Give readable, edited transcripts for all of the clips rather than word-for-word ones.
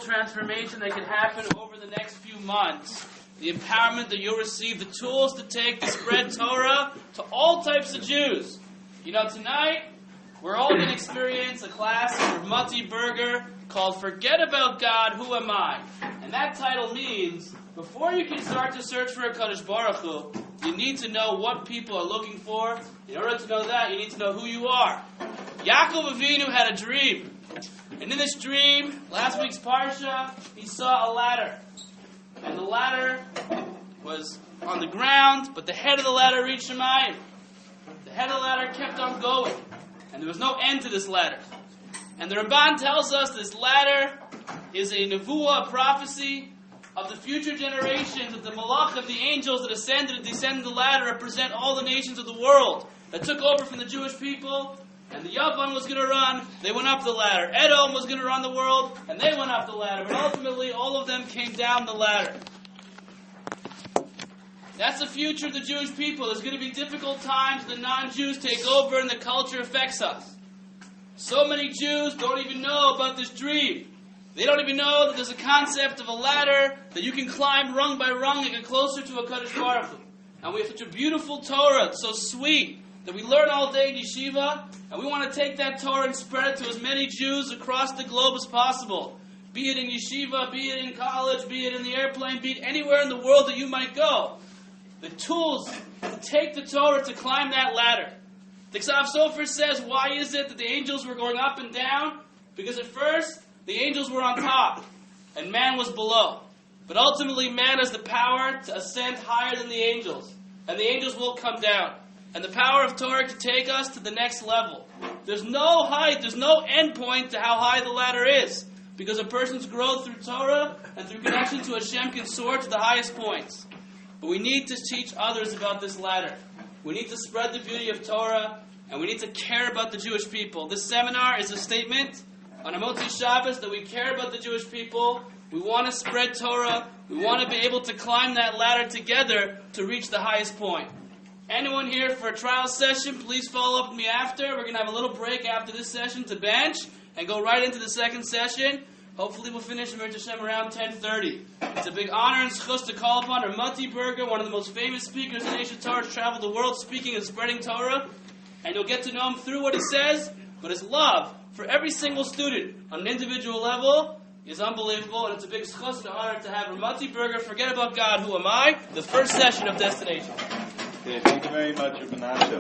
transformation that can happen over the next few months. The empowerment that you'll receive, the tools to take to spread Torah to all types of Jews. You know, tonight, we're all going to experience a class of Rabbi Motti Burger called Forget About God, Who Am I? And that title means, before you can start to search for a Kadosh Baruch Hu, you need to know what people are looking for. In order to know that, you need to know who you are. Yaakov Avinu had a dream. And in this dream, last week's Parsha, he saw a ladder. And the ladder was on the ground, but the head of the ladder reached Shemayim. The head of the ladder kept on going. And there was no end to this ladder. And the Ramban tells us this ladder is a nevuah, a prophecy of the future generations, of the malach, of the angels that ascended and descended the ladder, represent all the nations of the world that took over from the Jewish people. And the Yavan was going to run, they went up the ladder. Edom was going to run the world, and they went up the ladder. But ultimately, all of them came down the ladder. That's the future of the Jewish people. There's going to be difficult times. The non-Jews take over, and the culture affects us. So many Jews don't even know about this dream. They don't even know that there's a concept of a ladder that you can climb rung by rung and get closer to a Kadosh Baruch Hu. And we have such a beautiful Torah, it's so sweet, that we learn all day in yeshiva, and we want to take that Torah and spread it to as many Jews across the globe as possible. Be it in yeshiva, be it in college, be it in the airplane, be it anywhere in the world that you might go. The tools to take the Torah to climb that ladder. The Ksav Sofer says, why is it that the angels were going up and down? Because at first, the angels were on top, and man was below. But ultimately, man has the power to ascend higher than the angels. And the angels will come down. And the power of Torah can take us to the next level. There's no height, there's no end point to how high the ladder is. Because a person's growth through Torah and through connection to Hashem can soar to the highest points. But we need to teach others about this ladder. We need to spread the beauty of Torah, and we need to care about the Jewish people. This seminar is a statement on a Motzi Shabbos that we care about the Jewish people. We want to spread Torah. We want to be able to climb that ladder together to reach the highest point. Anyone here for a trial session, please follow up with me after. We're going to have a little break after this session to bench and go right into the second session. Hopefully we'll finish Mir Hashem around 10:30. It's a big honor and schus to call upon Rabbi Motti Burger, one of the most famous speakers in Aish Torah, to travel the world speaking and spreading Torah. And you'll get to know him through what he says, but his love for every single student on an individual level is unbelievable, and it's a big schus and honor to have Rabbi Motti Burger, Forget About God, Who Am I? The first session of Destinaishions. Okay, thank you very much, Rabbi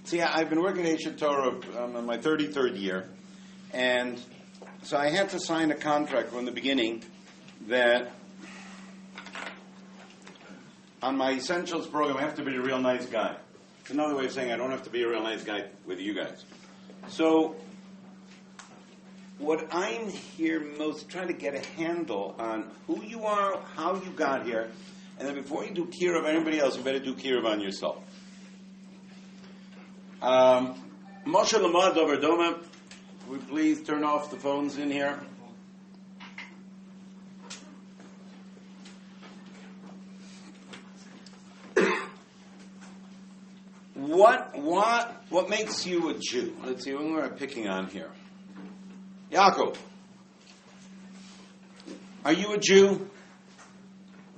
See, I've been working at Aish Torah on my 33rd year, and so I had to sign a contract from the beginning that on my Essentials program I have to be a real nice guy. It's another way of saying I don't have to be a real nice guy with you guys. So what I'm here most trying to get a handle on who you are, how you got here, and then before you do Kiruv of anybody else, you better do Kiruv on yourself. Moshe Lamad over Doma, would we please turn off the phones in here? What makes you a Jew? Let's see, what we're picking on here. Yaakov, are you a Jew?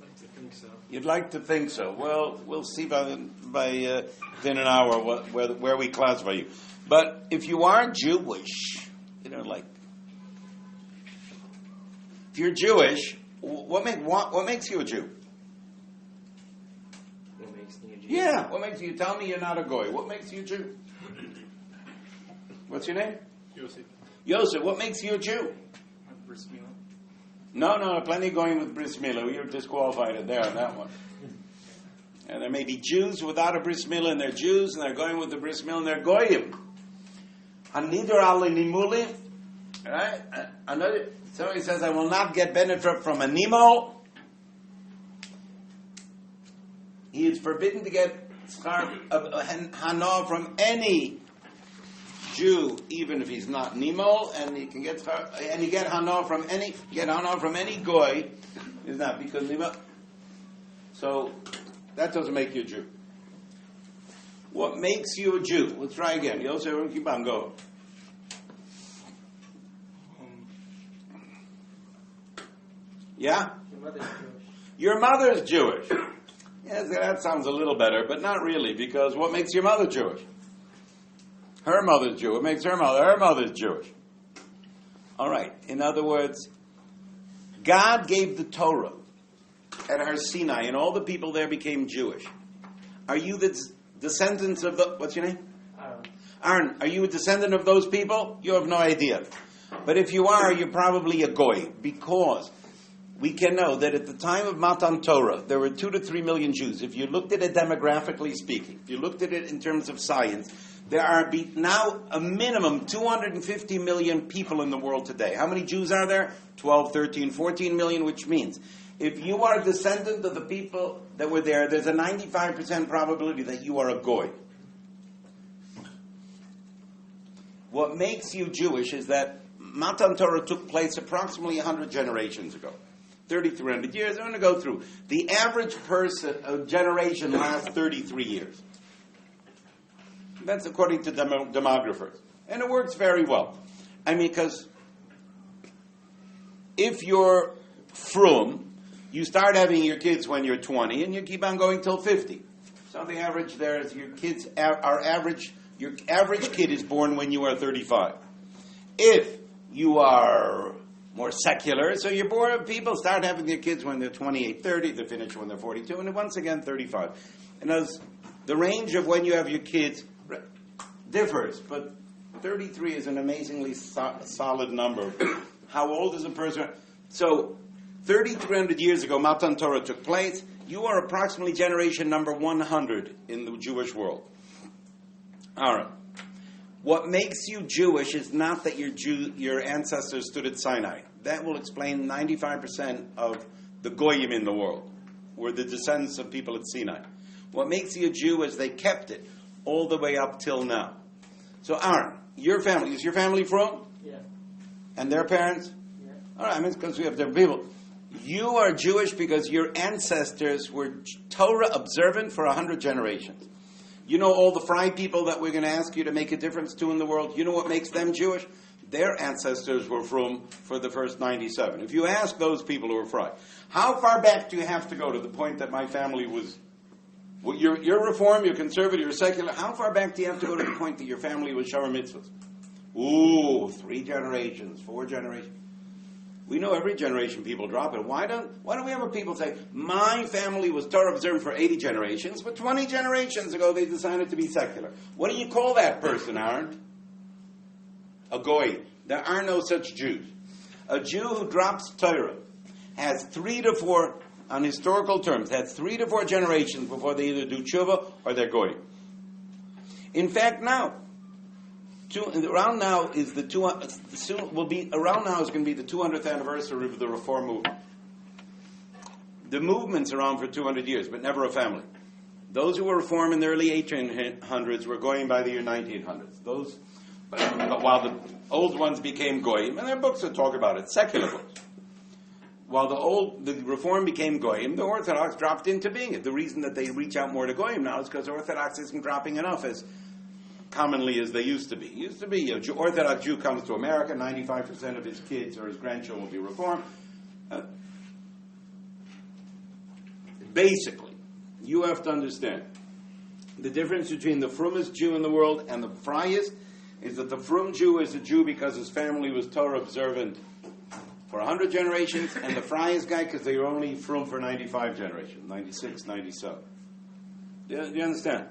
I'd like to think so. You'd like to think so. Well, we'll see within an hour where we classify you. But if you are Jewish, if you're Jewish, what makes you a Jew? What makes me a Jew? Yeah, what makes you? Tell me you're not a goy. What makes you a Jew? What's your name? Yosef, what makes you a Jew? Bris Milah. No, plenty going with Bris Milah. You're disqualified there on that one. And there may be Jews without a Bris Milah, and they're Jews, and they're going with the Bris Milah, and they're goyim. Hanidor ale nimuli. Right? Another, somebody says, I will not get benefit from a nimo. He is forbidden to get hana from any Jew, even if he's not nimo, and he can get hana from any goy. Is not because nimo. So that doesn't make you a Jew. What makes you a Jew? Let's try again. Yosef, keep on going. Yeah? Your mother's Jewish. Your mother's Jewish. Yes, that sounds a little better, but not really, because what makes your mother Jewish? Her mother's Jewish. What makes her mother's Jewish. All right. In other words, God gave the Torah at Har Sinai, and all the people there became Jewish. Are you the descendants of the... What's your name? Aaron. Are you a descendant of those people? You have no idea. But if you are, you're probably a goy, because we can know that at the time of Matan Torah, there were 2 to 3 million Jews. If you looked at it demographically speaking, if you looked at it in terms of science, there are now a minimum 250 million people in the world today. How many Jews are there? 12, 13, 14 million, which means if you are a descendant of the people that were there, there's a 95% probability that you are a goy. What makes you Jewish is that Matan Torah took place approximately 100 generations ago. 3,300 years. I'm going to go through. The average generation lasts 33 years. That's according to demographers. And it works very well. I mean, because if you're frum, you start having your kids when you're 20, and you keep on going till 50. So the average there is your kids are average. Your average kid is born when you are 35. If you are more secular, so you're born, people start having their kids when they're 28, 30, they finish when they're 42, and then once again 35. And as the range of when you have your kids differs, but 33 is an amazingly solid number. How old is a person? So 3,300 years ago, Matan Torah took place. You are approximately generation number 100 in the Jewish world. All right. What makes you Jewish is not that your ancestors stood at Sinai. That will explain 95% of the Goyim in the world were the descendants of people at Sinai. What makes you a Jew is they kept it all the way up till now. So Aaron, your family, is your family from? Yeah. And their parents? Yeah. All right, I mean, it's because we have different people. You are Jewish because your ancestors were Torah observant for 100 generations. You know all the fry people that we're going to ask you to make a difference to in the world? You know what makes them Jewish? Their ancestors were from for the first 97. If you ask those people who were fry, how far back do you have to go to the point that my family was... Well, you're Reform, you're conservative, you're secular. How far back do you have to go to the point that your family was Shomer mitzvahs? Ooh, 3 generations, 4 generations. We know every generation people drop it. Why don't we have people say, my family was Torah observant for 80 generations, but 20 generations ago they decided to be secular. What do you call that person, Aaron? A goy. There are no such Jews. A Jew who drops Torah has 3 to 4, on historical terms, has 3 to 4 generations before they either do tshuva or they're goy. In fact, around now is the around now is going to be the 200th anniversary of the Reform movement. The movement's around for 200 years, but never a family. Those who were Reform in the early 1800s were going by the year 1900s. While the old ones became goyim, and there are books that talk about it, secular books. While the Reform became goyim, the Orthodox dropped into being it. The reason that they reach out more to goyim now is because Orthodox isn't dropping enough as commonly as they used to be. Orthodox Jew comes to America, 95% of his kids or his grandchildren will be Reformed. Basically, you have to understand the difference between the frumest Jew in the world and the fryest is that the frum Jew is a Jew because his family was Torah observant for 100 generations, and the fryest guy because they were only frum for 95 generations, 96, 97. Do you understand?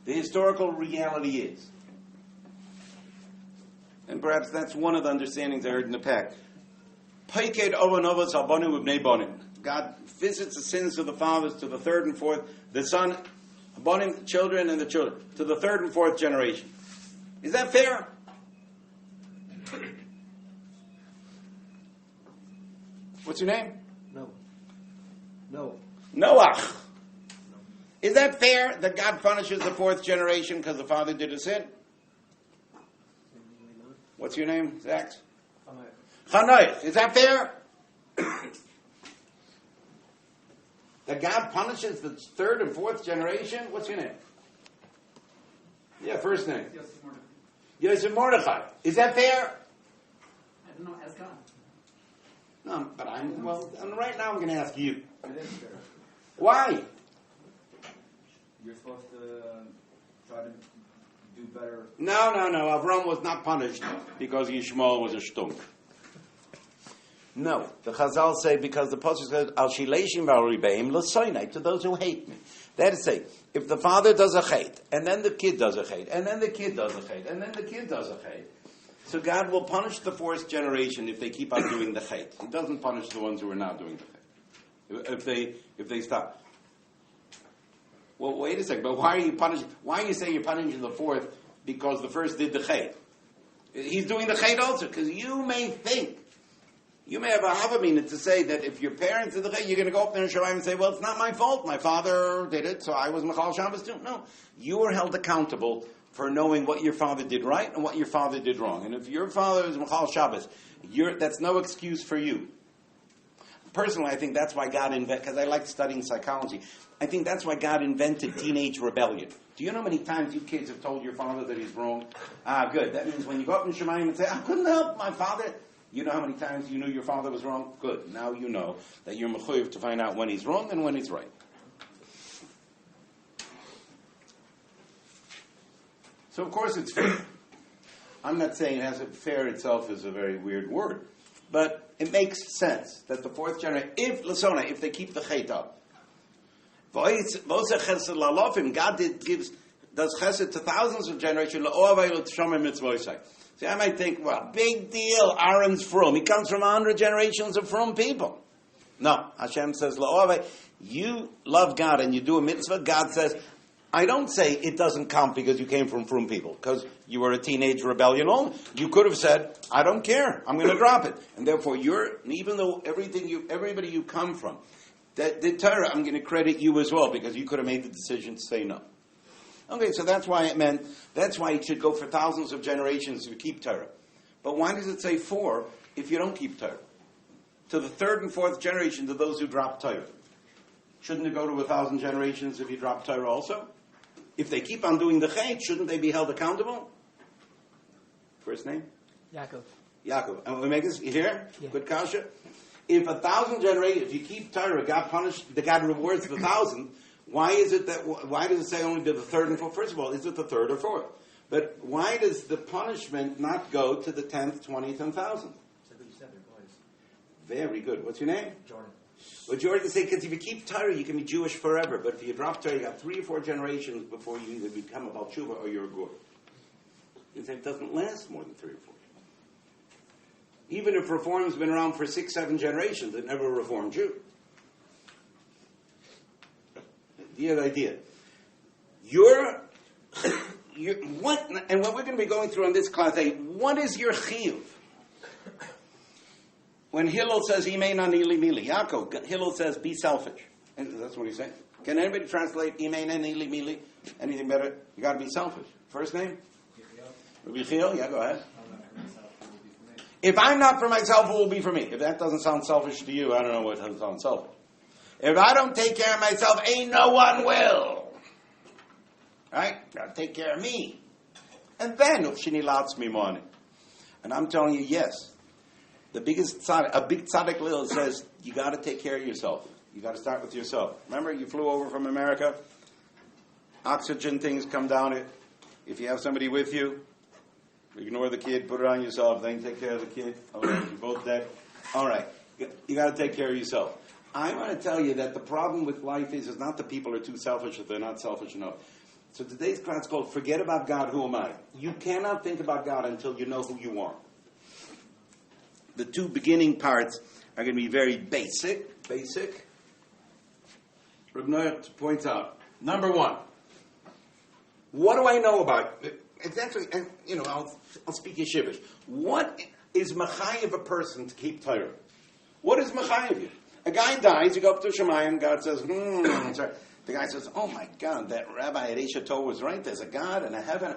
The historical reality is, and perhaps that's one of the understandings I heard in the pack, God visits the sins of the fathers to the 3rd and 4th, the son, the children, and the children, to the 3rd and 4th generation. Is that fair? What's your name? No. Noah. Is that fair that God punishes the 4th generation because the father did a sin? What's your name, Zach? Chanoich. Is that fair? That God punishes the 3rd and 4th generation? What's your name? Yeah, first name. Yosef Mordechai. Is that fair? I don't know, ask God. No, but right now I'm going to ask you. Why? You're supposed to try to do better. No. Avram was not punished because Yishmael was a shtunk. No, the Chazal say because the pasuk says al shileshim v'al l'soinai, to those who hate me. That is say, if the father does a chait, and then the kid does a chait, and then the kid does a chait, and then the kid does a chait, so God will punish the fourth generation if they keep on doing the chait. He doesn't punish the ones who are not doing the chait. If they stop. Well, wait a second. But why are you punishing? Why are you saying you're punishing the fourth because the first did the chait? He's doing the chait also because you may think. You may have a havamina to say that if your parents did the chait, you're going to go up there and show and say, well, it's not my fault. My father did it, so I was Machal Shabbos too. No. You are held accountable for knowing what your father did right and what your father did wrong. And if your father is Machal Shabbos, that's no excuse for you. Personally, I think that's why God invented, because I like studying psychology, I think that's why God invented teenage rebellion. Do you know how many times you kids have told your father that he's wrong? Good. That means when you go up in Shemayim and say, I couldn't help my father. You know how many times you knew your father was wrong? Good. Now you know that you're mechuyev to find out when he's wrong and when he's right. So of course it's fair. I'm not saying fair itself is a very weird word, but it makes sense that the fourth generation, if they keep the chait up, God does chesed to thousands of generations. See, I might think, well, big deal, Aaron's from. He comes from 100 generations of from people. No, Hashem says, you love God and you do a mitzvah. God says, I don't say it doesn't count because you came from people, because you were a teenage rebellion only. You could have said, I don't care, I'm going to drop it. And therefore, even though everybody you come from, the Torah, I'm going to credit you as well, because you could have made the decision to say no. Okay, so that's why it should go for thousands of generations to keep Torah. But why does it say 4 if you don't keep Torah? To the third and fourth generation, to those who drop Torah. Shouldn't it go to 1,000 generations if you drop Torah also? If they keep on doing the chait, shouldn't they be held accountable? First name? Yaakov. And we make this, you hear? Yeah. Good kasha. If 1,000 generations, if you keep Torah, God rewards the 1,000. Why does it say only to the third and fourth? First of all, is it the third or fourth? But why does the punishment not go to the 10th, 20th, and 1,000? Very good. What's your name? Jordan. Well, Jordan say, because if you keep Torah, you can be Jewish forever. But if you drop Torah, you got 3 or 4 generations before you either become a Baal Tshuva or you're a Gur. You say it doesn't last more than 3 or 4. Even if reform's been around for 6, 7 generations, it never reformed Jew. You have the idea. And what we're going to be going through in this class, what is your chiyuv? When Hillel says, Imein anili mili, Yaakov, Hillel says, be selfish. And that's what he's saying. Can anybody translate Imein anili mili? Anything better? You got to be selfish. First name? Rabbi Chiel? Yeah, go ahead. If I'm not for myself, who will be for me? If that doesn't sound selfish to you, I don't know what doesn't sound selfish. If I don't take care of myself, ain't no one will. Right? Got to take care of me. And then, Ufshini lats me money. And I'm telling you, yes. The biggest tzaddik, a big tzaddik Lil says, you got to take care of yourself. You got to start with yourself. Remember, you flew over from America? Oxygen things come down. If you have somebody with you, ignore the kid, put it on yourself, then take care of the kid. Okay, you're both dead. All right. You got to take care of yourself. I want to tell you that the problem with life is not that people are too selfish, or they're not selfish enough. So today's class is called Forget About God, Who Am I? You cannot think about God until you know who you are. The 2 beginning parts are going to be very basic. Rabbi Motti points out, number 1, what do I know about it? It's actually, I'll speak Yeshivish. What is machayev a person to keep Torah? What is machayev you? A guy dies, you go up to Shemayim, God says, sorry. The guy says, oh my God, that Rabbi at Aish was right, there's a God and a heaven.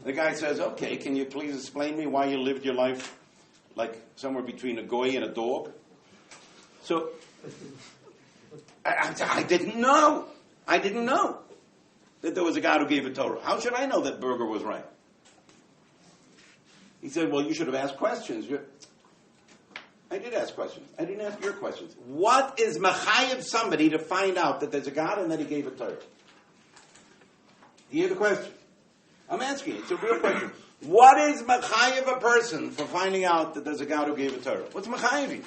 The guy says, okay, can you please explain me why you lived your life like somewhere between a goy and a dog? So, I didn't know. that there was a God who gave a Torah. How should I know that Burger was right? He said, well, you should have asked questions. I did ask questions. I didn't ask your questions. What is mechayev somebody to find out that there's a God and that he gave a Torah? You hear the question? I'm asking you. It's a real question. What is mechayev a person for finding out that there's a God who gave a Torah? What's mechayev?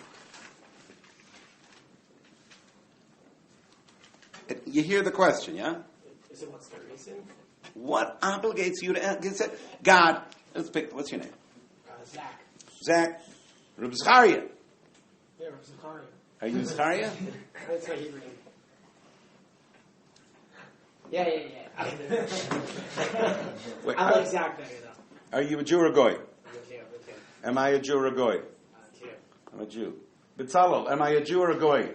You hear the question, yeah? Is it what's the reason? What obligates you to ask? God, let's pick, what's your name? Zach. Zach. Reb Zachariah. Yeah, Reb Zachariah. Are you Zachariah? That's my Hebrew name. Yeah. Wait, I like Zach better, though. Are you a Jew or a Goy? I'm okay. Am I a Jew or a Goy? Jew. I'm a Jew. B'tzalel, am I a Jew or a Goy?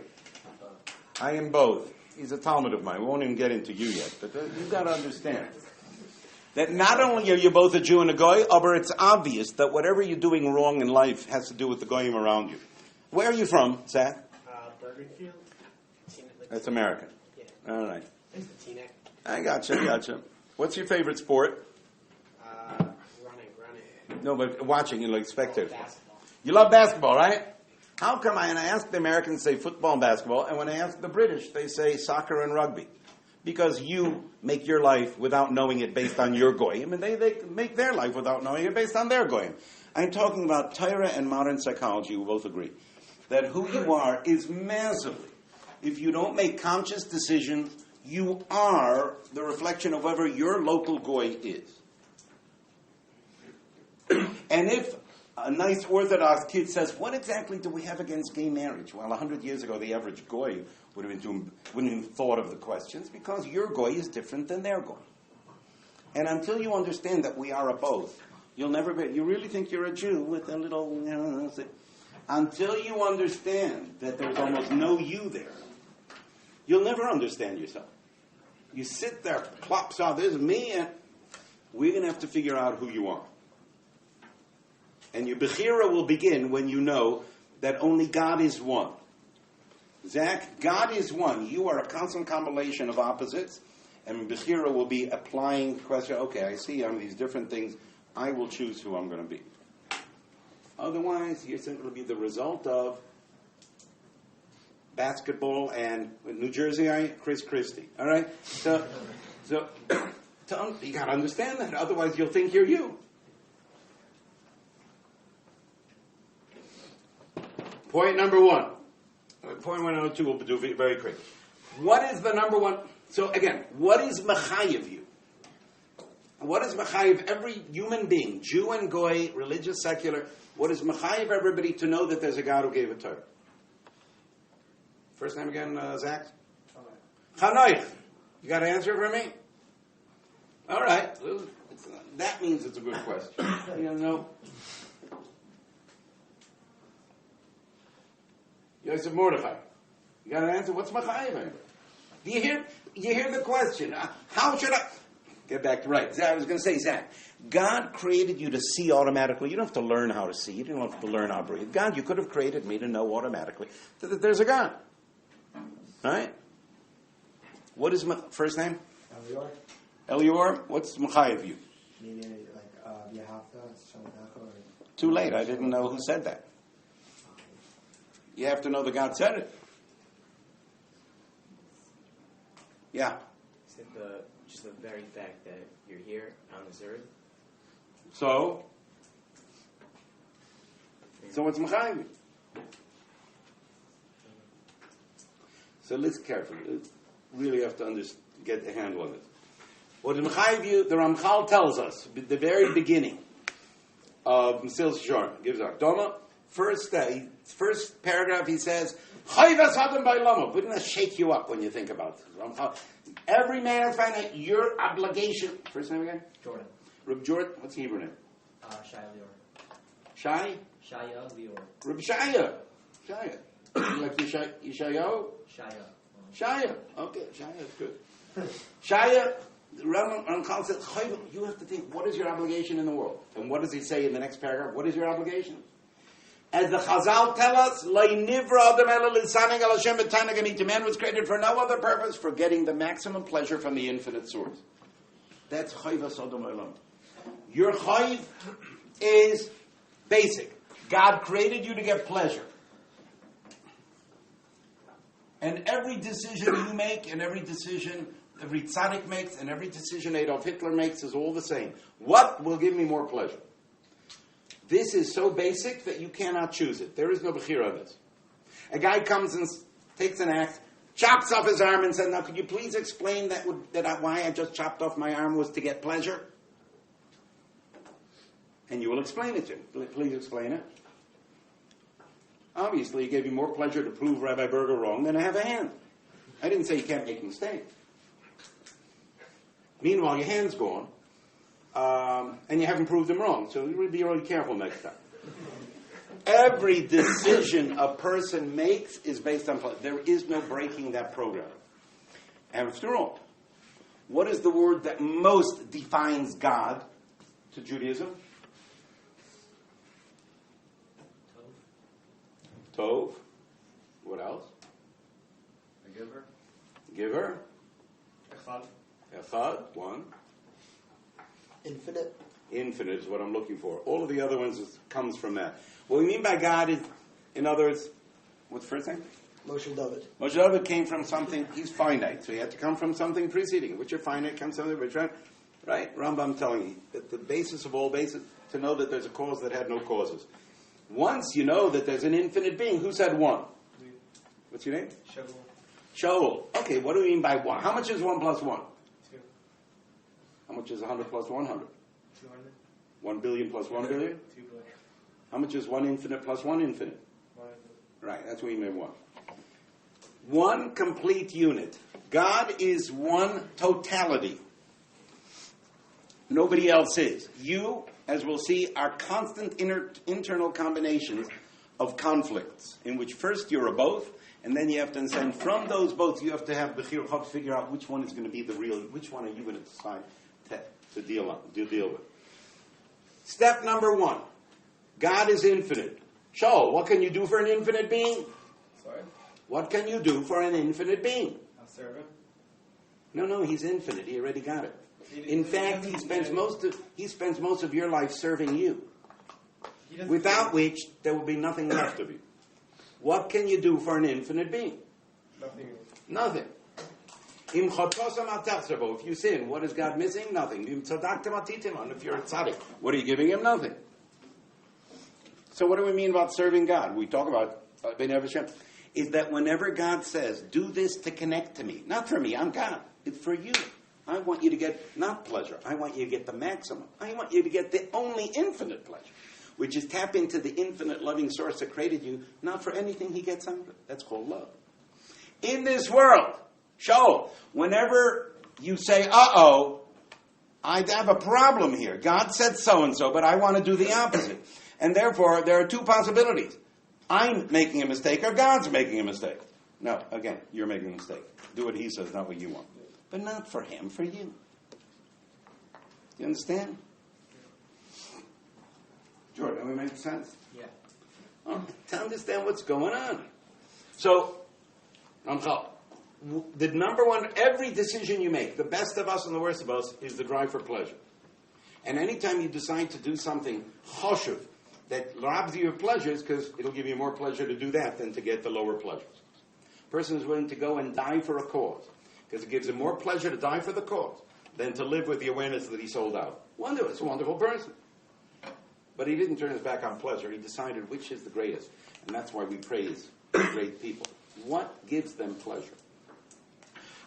I am both. He's a Talmud of mine. We won't even get into you yet. But you've got to understand that not only are you both a Jew and a Goy, but it's obvious that whatever you're doing wrong in life has to do with the Goyim around you. Where are you from, Zach? Bergenfield. That's American. Yeah. All right. It's the Teaneck. I gotcha. What's your favorite sport? Running. No, but watching, you like spectators. Basketball. You love basketball, right? How come and I ask the Americans, say football and basketball, and when I ask the British, they say soccer and rugby? Because you make your life without knowing it based on your goyim, and they make their life without knowing it based on their goyim. I'm talking about Torah and modern psychology. We both agree that who you are is massively. If you don't make conscious decisions, you are the reflection of whatever your local goy is. And if a nice Orthodox kid says, what exactly do we have against gay marriage? Well, 100 years ago, the average goy wouldn't have thought of the questions because your goy is different than their goy. And until you understand that we are a both, you'll never be, you really think you're a Jew with a little, until you understand that there's almost no you there, you'll never understand yourself. You sit there, plops out, there's me, and we're going to have to figure out who you are. And your Bechira will begin when you know that only God is one. Zach, God is one. You are a constant combination of opposites. And Bechira will be applying the question, okay, I see I'm these different things. I will choose who I'm going to be. Otherwise, you're simply going to be the result of basketball and New Jersey, Chris Christie. All right? So you got to understand that. Otherwise, you'll think you're you. Point number one. Point number two we'll do very quick. What is the number one? So again, what is mechayev you? What is mechayev every human being, Jew and Goy, religious, secular, what is mechayev everybody to know that there's a God who gave a Torah? First name again, Zach? Chanoich. You got an answer for me? All right. That means it's a good question. You don't know? Yosef Mordechai. You got an answer? What's mechayev? Do you hear the question? How should I get back to right? I was going to say, Zach, God created you to see automatically. You don't have to learn how to see. You don't have to learn how to breathe. God, you could have created me to know automatically that there's a God. All right? What is my first name? Elior. Elior. What's mechayev you? Maybe like Yehafta, Shaldacha, or... Too late. I didn't know who said that. You have to know that God said it. Yeah. Is it just the very fact that you're here on this earth? So what's mechayev? So listen carefully. You really have to get a handle on this. What is mechayev? The Ramchal tells us at the very beginning of Mesilas Yesharim, gives our Doma. First paragraph, he says, "Chayvas hadam ba'olamo." Wouldn't that shake you up when you think about this? Every man has found out your obligation. First name again? Jordan. Reb Jordan. What's the Hebrew name? Shia Lior. Shai? Shia Lior. Reb Shaya. Shaya. Like Yeshayahu? Shia. Shaya. Okay, Shaya is good. Shaya, the Ramchal says, you have to think, what is your obligation in the world? And what does he say in the next paragraph? What is your obligation? As the Chazal tell us, man was created for no other purpose, for getting the maximum pleasure from the infinite source. That's chayvas adam olam. Your chayv is basic. God created you to get pleasure. And every decision you make, and every decision every tzaddik makes, and every decision Adolf Hitler makes is all the same. What will give me more pleasure? This is so basic that you cannot choose it. There is no bechira of this. A guy comes and takes an axe, chops off his arm and says, now could you please explain why I just chopped off my arm was to get pleasure? And you will explain it to him. Please explain it. Obviously, it gave you more pleasure to prove Rabbi Burger wrong than to have a hand. I didn't say you can't make mistakes. Meanwhile, your hand's gone, and you haven't proved him wrong, so you would be really careful next time. Every decision a person makes is based on pleasure. There is no breaking that program. After all, what is the word that most defines God to Judaism? Tov. What else? A giver. Giver. Echad. Echad. One. Infinite. Infinite is what I'm looking for. All of the other ones comes from that. What we mean by God is, in other words, what's the first name? Moshe David. Moshe David came from something, he's finite, so he had to come from something preceding. Which are finite comes from something which are, right? Rambam telling you that the basis of all basis, to know that there's a cause that had no causes. Once you know that there's an infinite being, who said one? What's your name? Shaul. Shaul. Okay, what do we mean by one? How much is 1 plus 1? 2. How much is 100 plus 100? 200. 1 billion plus 1 billion? 2 billion. How much is 1 infinite plus 1 infinite? 1. Right, that's what we mean one. One complete unit. God is one totality. Nobody else is. You, as we'll see, are constant internal combinations of conflicts, in which first you're a both, and then you have to understand from those both you have to have bechir to figure out which one is going to be the real, which one are you going to decide to deal with. Step number 1. God is infinite. Shaul, what can you do for an infinite being? Sorry? What can you do for an infinite being? I'll serve him. No, he's infinite. He already got it. In fact, he spends most of your life serving you. Without which there will be nothing left of you. What can you do for an infinite being? Nothing. If you sin, what is God missing? Nothing. If you're a tzaddik, what are you giving him? Nothing. So what do we mean about serving God? We talk about is that whenever God says, do this to connect to me, not for me, I'm God, it's for you. I want you to get not pleasure, I want you to get the maximum. I want you to get the only infinite pleasure, which is tap into the infinite loving source that created you, not for anything he gets out of it. That's called love. In this world, whenever you say, I have a problem here. God said so-and-so, but I want to do the opposite. And therefore, there are two possibilities. I'm making a mistake or God's making a mistake. No, again, you're making a mistake. Do what he says, not what you want. But not for him, for you. Do you understand? Jordan, we make sense? Yeah. To understand what's going on. So, the number one, every decision you make, the best of us and the worst of us, is the drive for pleasure. And anytime you decide to do something choshev, that robs you of pleasures, because it'll give you more pleasure to do that than to get the lower pleasures. A person is willing to go and die for a cause, because it gives him more pleasure to die for the cause than to live with the awareness that he sold out. It's a wonderful person. But he didn't turn his back on pleasure. He decided which is the greatest. And that's why we praise great people. What gives them pleasure?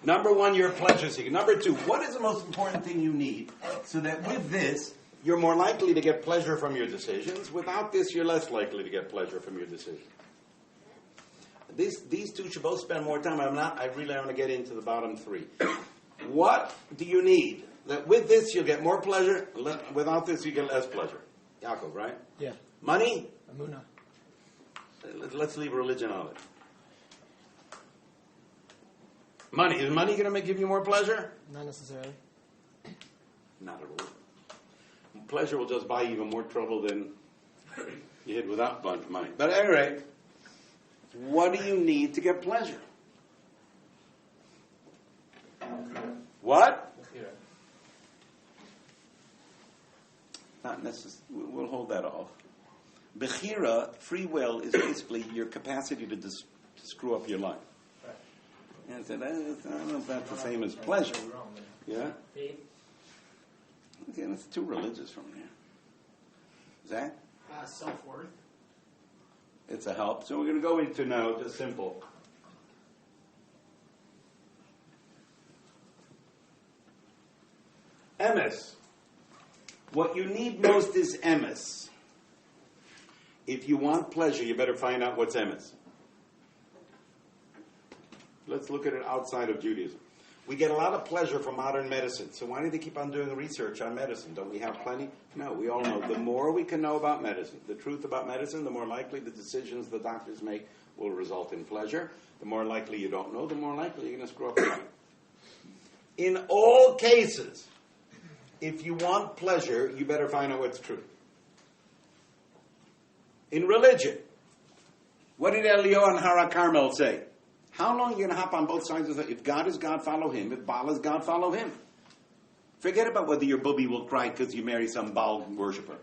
Number 1, you're a pleasure seeker. Number 2, what is the most important thing you need so that with this, you're more likely to get pleasure from your decisions. Without this, you're less likely to get pleasure from your decisions. These two should both spend more time. I really want to get into the bottom 3. What do you need? That with this, you'll get more pleasure. Without this, you get less pleasure. Yaakov, right? Yeah. Money? Amuna. Let's leave religion on it. Money. Is money going to give you more pleasure? Not necessarily. Not at all. Pleasure will just buy you even more trouble than... You hid without money. But at any rate, what do you need to get pleasure? What? Not necessarily. We'll hold that off. Bechira, free will, is basically your capacity to screw up your life. And I said, I don't know if that's the same as pleasure. Yeah? Okay, that's too religious from there. Zach? Self-worth. It's a help. So we're going to go into now just simple. Emes. What you need most is emes. If you want pleasure, you better find out what's emes. Let's look at it outside of Judaism. We get a lot of pleasure from modern medicine. So why do they keep on doing research on medicine? Don't we have plenty? No, we all know. The more we can know about medicine, the truth about medicine, the more likely the decisions the doctors make will result in pleasure. The more likely you don't know, the more likely you're going to screw up your life. In all cases, if you want pleasure, you better find out what's true. In religion, what did Elio and Hara Carmel say? How long are you going to hop on both sides of the... If God is God, follow him. If Baal is God, follow him. Forget about whether your booby will cry because you marry some Baal worshiper.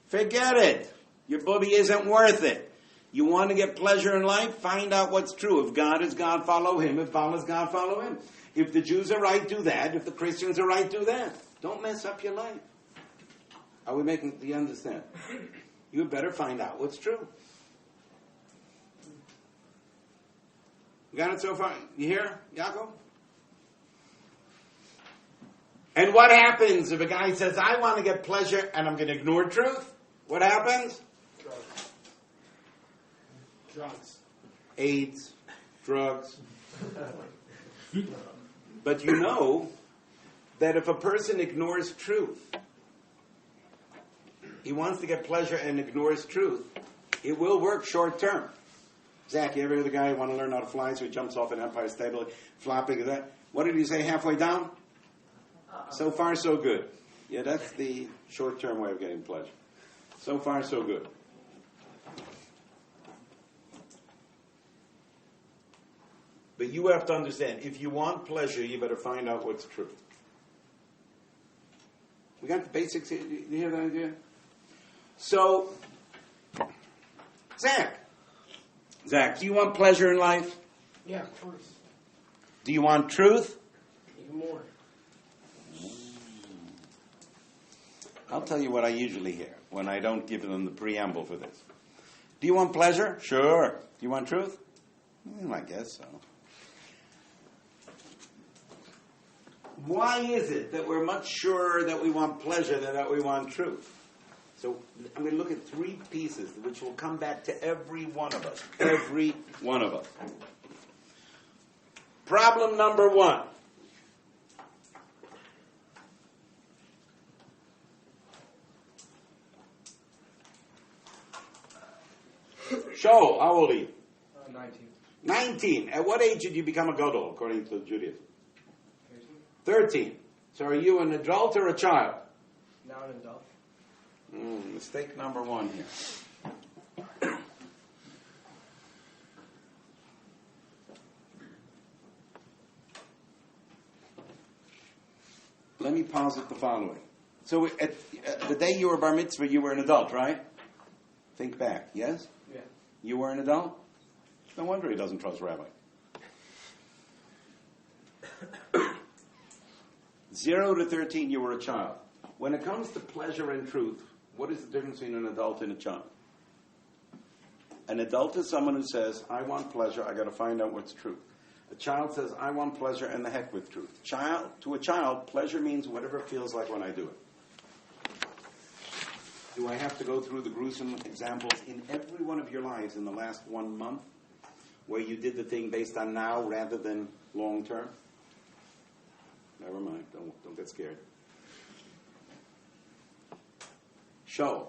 Forget it. Your booby isn't worth it. You want to get pleasure in life? Find out what's true. If God is God, follow him. If Baal is God, follow him. If the Jews are right, do that. If the Christians are right, do that. Don't mess up your life. Are we making... Do you understand? You better find out what's true. You got it so far? You hear, Yaakov? And what happens if a guy says, I want to get pleasure and I'm going to ignore truth? What happens? Drugs. AIDS, drugs. But you know that if a person ignores truth, he wants to get pleasure and ignores truth, it will work short term. Zach, you ever hear the guy who want to learn how to fly, so he jumps off an Empire State Building, flopping at that? What did he say halfway down? So far, so good. Yeah, that's the short-term way of getting pleasure. So far, so good. But you have to understand, if you want pleasure, you better find out what's true. We got the basics here. You hear that idea? So, Zach, do you want pleasure in life? Yeah, of course. Do you want truth? Even more. I'll tell you what I usually hear when I don't give them the preamble for this. Do you want pleasure? Sure. Do you want truth? I guess so. Why is it that we're much surer that we want pleasure than that we want truth? So I'm going to look at three pieces which will come back to every one of us. Every one of us. Problem number one. Show, how old are you? 19. 19. At what age did you become a gadol, according to Judaism? 13. So are you an adult or a child? Now an adult. Mistake number one here. Let me posit the following. So at the day you were bar mitzvah, you were an adult, right? Think back, yes? Yeah. You were an adult? No wonder he doesn't trust Rabbi. 0 to 13, you were a child. When it comes to pleasure and truth, what is the difference between an adult and a child? An adult is someone who says, I want pleasure, I got to find out what's true. A child says, I want pleasure, and the heck with truth. To a child, pleasure means whatever it feels like when I do it. Do I have to go through the gruesome examples in every one of your lives in the last 1 month where you did the thing based on now rather than long term? Never mind. Don't get scared. Show.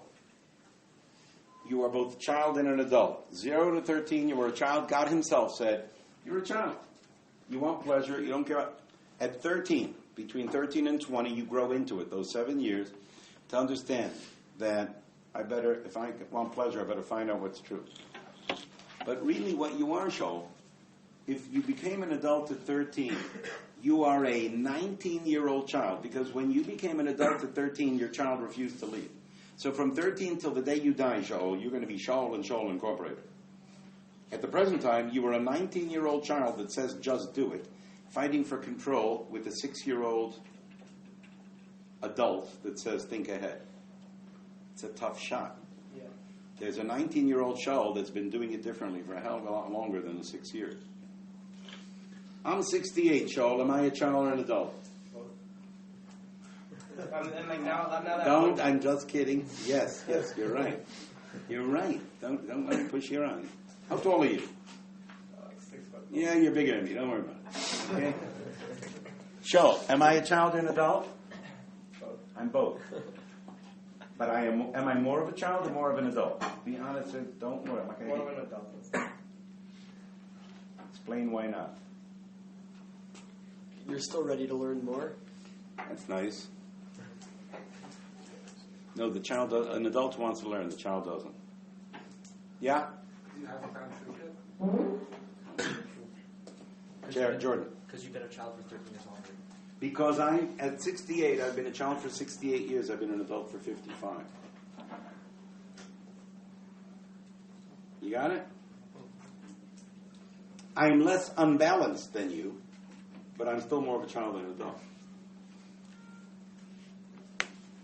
You are both a child and an adult. 0 to 13, you were a child. God himself said, you're a child. You want pleasure. You don't care about... At 13, between 13 and 20, you grow into it, those 7 years, to understand that if I want pleasure, I better find out what's true. But really what you are, Shaul, if you became an adult at 13, you are a 19-year-old child, because when you became an adult at 13, your child refused to leave. So from 13 till the day you die, Shaul, you're going to be Shaul and Shaul Incorporated. At the present time, you are a 19-year-old child that says, just do it, fighting for control with a 6-year-old adult that says, think ahead. It's a tough shot. Yeah. There's a 19-year-old Shaul that's been doing it differently for a hell of a lot longer than the 6 years. I'm 68, Shaul. Am I a child or an adult? And like now that Don't. I'm just kidding. Yes, you're right. You're right. Don't let me push you around. How tall are you? like 6 foot. Yeah, you're bigger than me. Don't worry about it. Okay? Shaul, am I a child or an adult? Both. I'm both. But am I more of a child or more of an adult? Be honest. Don't worry. I'm not going More to of an adult. explain why not. You're still ready to learn more? That's nice. No, an adult wants to learn. The child doesn't. Yeah? You haven't found truth yet? Jordan. Because you've been a child for 13 years longer. Because at 68, I've been a child for 68 years. I've been an adult for 55. You got it? I'm less unbalanced than you, but I'm still more of a child than an adult.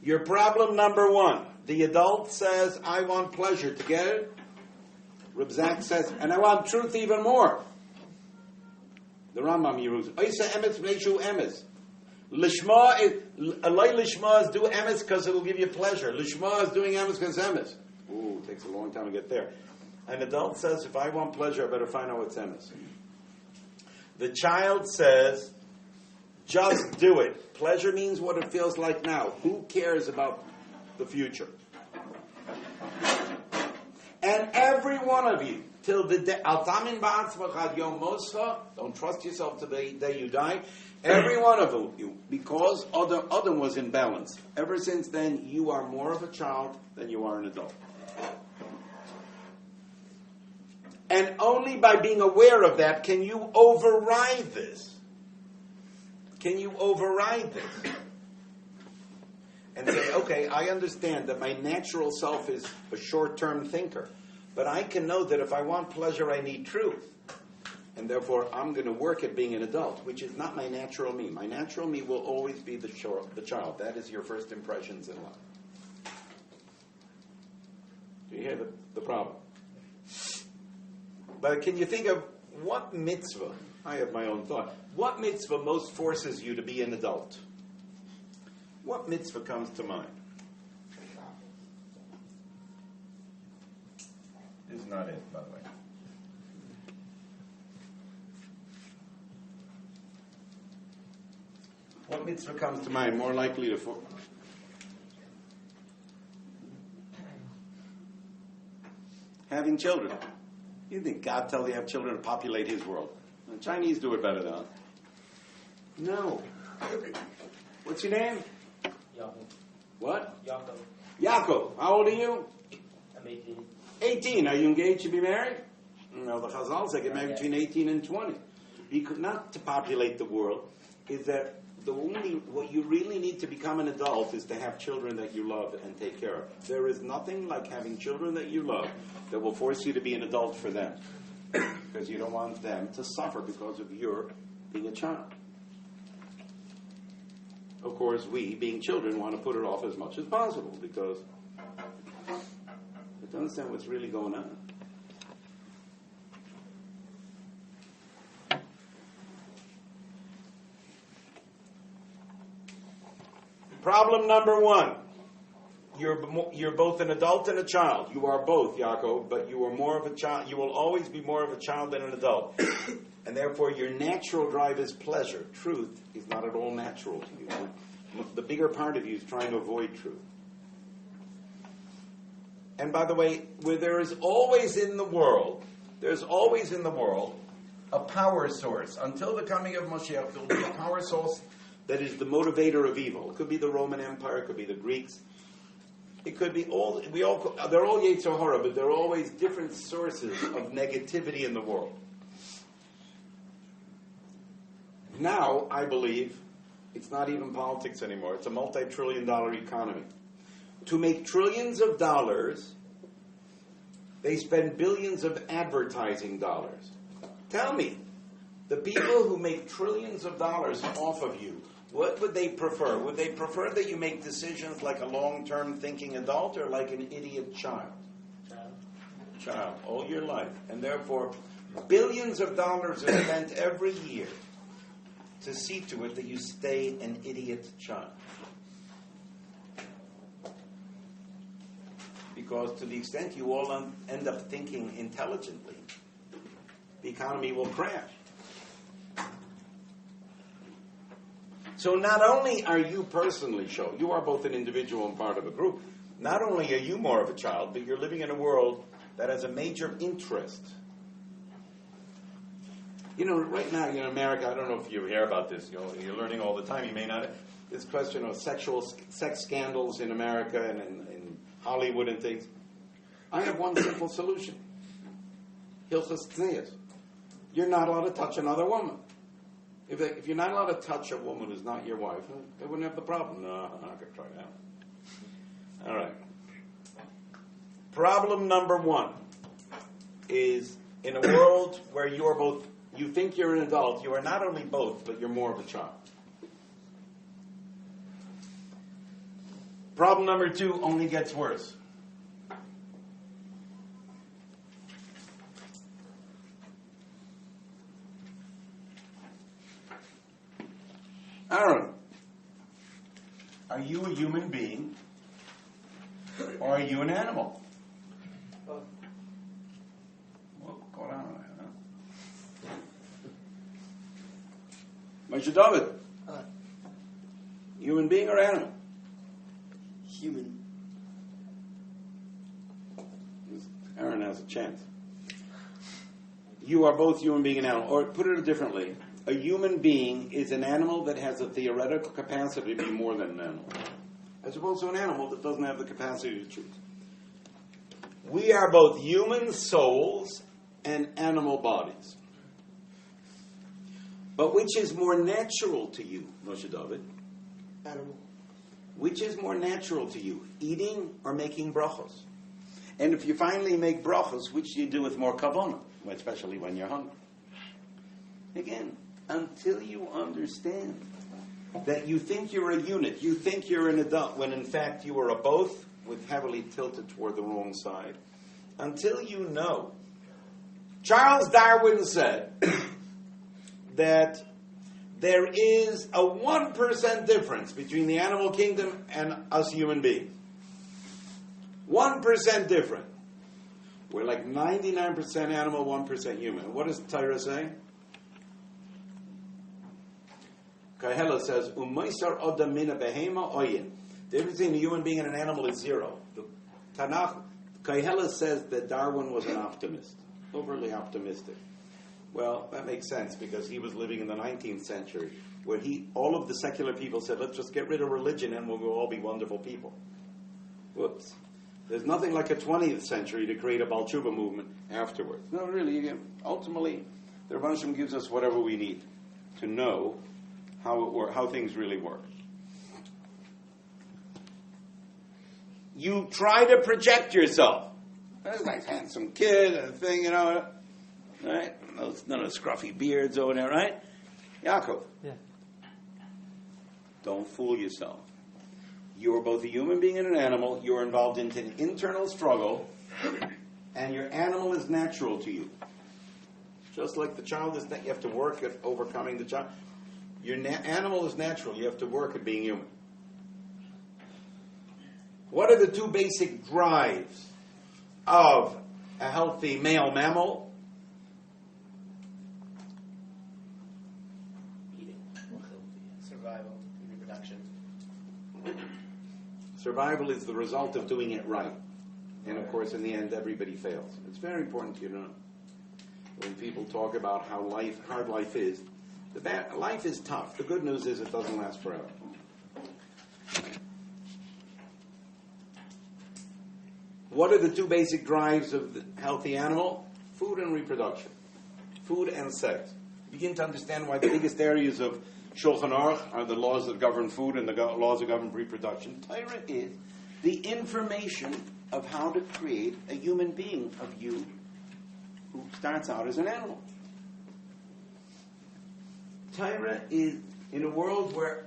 Your problem number one. The adult says, I want pleasure. To get it? Reb Zak says, and I want truth even more. The Rambam Yerusha. Oisa emes v'neishu emes. Lishma is do emes because it will give you pleasure. Lishma is doing emes because emes. Ooh, it takes a long time to get there. An adult says, if I want pleasure, I better find out what's emes. The child says, just do it. Pleasure means what it feels like now. Who cares about the future? And every one of you, till the day, don't trust yourself to the day you die. Every one of you, because Adam was in balance. Ever since then, you are more of a child than you are an adult. And only by being aware of that can you override this. Can you override this? And say, okay, I understand that my natural self is a short-term thinker. But I can know that if I want pleasure, I need truth. And therefore, I'm going to work at being an adult, which is not my natural me. My natural me will always be the child. That is your first impressions in life. Do you hear the problem? But can you think of what mitzvah, I have my own thought, what mitzvah most forces you to be an adult? What mitzvah comes to mind? This is not it, by the way. What mitzvah comes to mind more likely to having children? You think God tells you to have children to populate His world? The Chinese do it better than us. No. What's your name? Yaakov. What? Yaakov. Yaakov. How old are you? I'm 18. 18. Are you engaged to be married? No, the Chazal say get married between 18 and 20. Because not to populate the world, is that what you really need to become an adult is to have children that you love and take care of. There is nothing like having children that you love that will force you to be an adult for them. Because you don't want them to suffer because of your being a child. Of course, we, being children, want to put it off as much as possible because we don't understand what's really going on. Problem number one. You're both an adult and a child. You are both, Yaakov, but you are more of a child. You will always be more of a child than an adult. And therefore, your natural drive is pleasure. Truth is not at all natural to you. The bigger part of you is trying to avoid truth. And by the way, where there's always in the world a power source. Until the coming of Moshiach, there will be a power source that is the motivator of evil. It could be the Roman Empire, it could be the Greeks. It could be all, they're all Yetzer Hara, but they're always different sources of negativity in the world. Now, I believe, it's not even politics anymore. It's a multi-trillion-dollar economy. To make trillions of dollars, they spend billions of advertising dollars. Tell me, the people who make trillions of dollars off of you, what would they prefer? Would they prefer that you make decisions like a long-term thinking adult or like an idiot child? Child, all your life. And therefore, billions of dollars are spent every year to see to it that you stay an idiot child. Because to the extent you all end up thinking intelligently, the economy will crash. So not only are you personally shown, you are both an individual and part of a group, not only are you more of a child, but you're living in a world that has a major interest. You know, right now, in America, I don't know if you hear about this, you're learning all the time, you may not. This question of sex scandals in America and in Hollywood and things. I have one simple solution. Hilchos Tznius. You're not allowed to touch another woman. If you're not allowed to touch a woman who's not your wife, they wouldn't have the problem. No, I'm not going to try that. All right. Problem number one is in a world where you think you're an adult, you are not only both, but you're more of a child. Problem number two only gets worse. Aaron, are you a human being or are you an animal? What's going on there, huh? Moshe David, human being or animal? Human. Aaron has a chance. You are both human being and animal. Or put it differently, a human being is an animal that has a theoretical capacity to be more than an animal, as opposed to an animal that doesn't have the capacity to choose. We are both human souls and animal bodies. But which is more natural to you, Moshe David? Animal. Which is more natural to you, eating or making brachos? And if you finally make brachos, which do you do with more kavanah, especially when you're hungry? Again, until you understand that you think you're a unit, you think you're an adult, when in fact you are a both, with heavily tilted toward the wrong side. Until you know. Charles Darwin said that there is a 1% difference between the animal kingdom and us human beings. 1% different. We're like 99% animal, 1% human. What does Torah say? Kahela says, "Umaisar adam mina behema oyin." The difference between a human being and an animal is zero. The Tanakh, Kahela says that Darwin was an optimist, overly optimistic. Well, that makes sense because he was living in the 19th century, where all of the secular people said, "Let's just get rid of religion and we'll all be wonderful people." Whoops. There's nothing like a 20th century to create a Baal Tshuva movement afterwards. No, really. Ultimately, the Rebbe Hashem gives us whatever we need to know how things really work. You try to project yourself. There's a nice handsome kid and a thing, right? None of the scruffy beards over there, right? Yaakov. Yeah. Don't fool yourself. You're both a human being and an animal. You're involved in an internal struggle, and your animal is natural to you. Just like the child is, you have to work at overcoming the child. Your animal is natural. You have to work at being human. What are the two basic drives of a healthy male mammal? Eating. Survival. Reproduction. Survival is the result of doing it right. And of course, in the end, everybody fails. It's very important to you to know. When people talk about how hard life is, life is tough. The good news is it doesn't last forever. What are the two basic drives of the healthy animal? Food and reproduction. Food and sex. Begin to understand why the biggest areas of Shulchan Aruch are the laws that govern food and the laws that govern reproduction. Torah is the information of how to create a human being of you who starts out as an animal. Torah is in a world where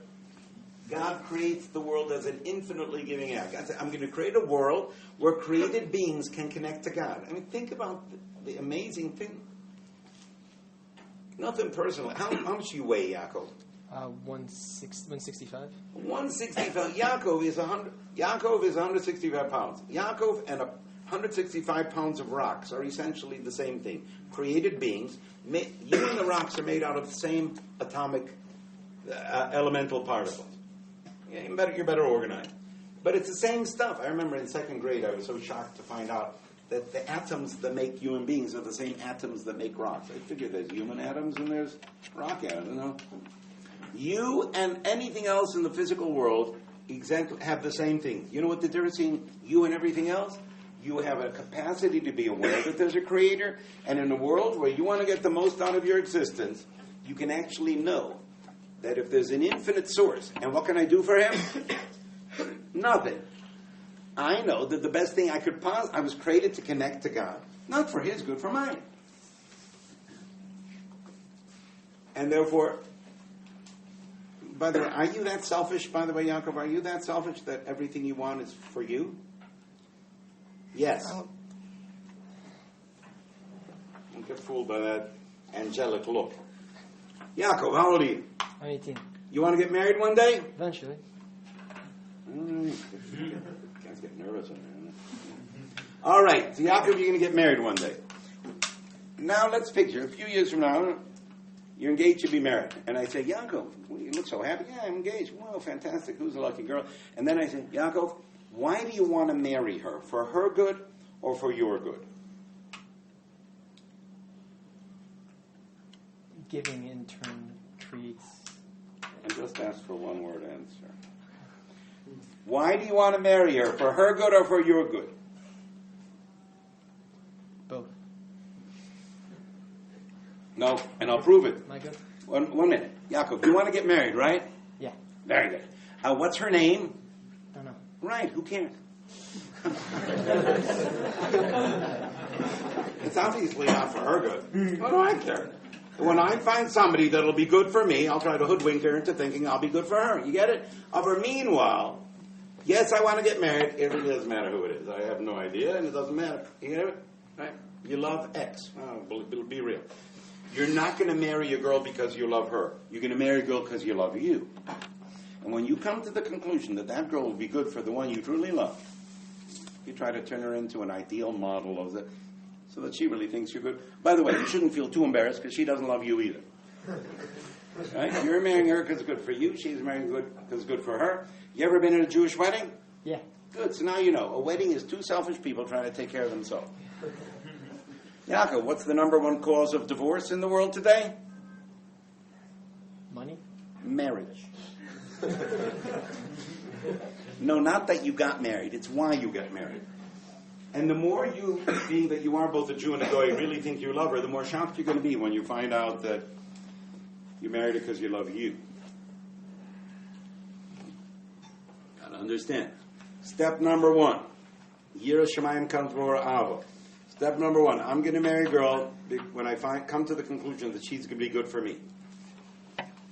God creates the world as an infinitely giving act. God said, I'm going to create a world where created beings can connect to God. I mean, think about the amazing thing. Nothing personal. How much do you weigh, Yaakov? 165. 165. Yaakov is 165 pounds. Yaakov and 165 pounds of rocks are essentially the same thing. Created beings. You and the rocks are made out of the same atomic elemental particles. Yeah, you're better organized. But it's the same stuff. I remember in second grade I was so shocked to find out that the atoms that make human beings are the same atoms that make rocks. I figure there's human atoms and there's rock atoms, you know. You and anything else in the physical world exactly have the same thing. You know what the difference between you and everything else? You have a capacity to be aware that there's a creator, and in a world where you want to get the most out of your existence, you can actually know that if there's an infinite source, and what can I do for him? Nothing. I know that the best thing I could I was created to connect to God, not for his good, for mine. And therefore, by the way, are you that selfish, by the way, Yaakov? Are you that selfish that everything you want is for you? Yes. Don't get fooled by that angelic look. Yaakov, how old are you? I'm 18. You want to get married one day? Eventually. Guys get nervous on there. All right, so Yaakov, you're going to get married one day. Now let's picture, a few years from now, you're engaged to be married. And I say, Yaakov, you look so happy. Yeah, I'm engaged. Well, fantastic. Who's the lucky girl? And then I say, Yaakov, why do you want to marry her? For her good or for your good? Giving in turn creates. And just ask for one word answer. Why do you want to marry her? For her good or for your good? Both. No, and I'll prove it. My good? One minute. Yaakov, you want to get married, right? Yeah. Very good. What's her name? Don't know. Right, who cares? It's obviously not for her good. What do I care? When I find somebody that'll be good for me, I'll try to hoodwink her into thinking I'll be good for her. You get it? Meanwhile, yes, I want to get married. It really doesn't matter who it is. I have no idea, and it doesn't matter. You get it? Right? You love X. Be real. You're not going to marry a girl because you love her. You're going to marry a girl because you love you. And when you come to the conclusion that that girl will be good for the one you truly love, you try to turn her into an ideal model of the, so that she really thinks you're good. By the way, you shouldn't feel too embarrassed because she doesn't love you either. Right? You're marrying her because it's good for you. She's marrying good because it's good for her. You ever been in a Jewish wedding? Yeah. Good. So now you know. A wedding is two selfish people trying to take care of themselves. Yaakov, what's the number one cause of divorce in the world today? Money? Marriage. No, not that you got married. It's why you got married. And the more you, being that you are both a Jew and a Goy, really think you love her, the more shocked you're going to be when you find out that you married her because you love you. Got to understand. Step number one. Yira Shemayim comes before Ava. Step number one. I'm going to marry a girl when I come to the conclusion that she's going to be good for me.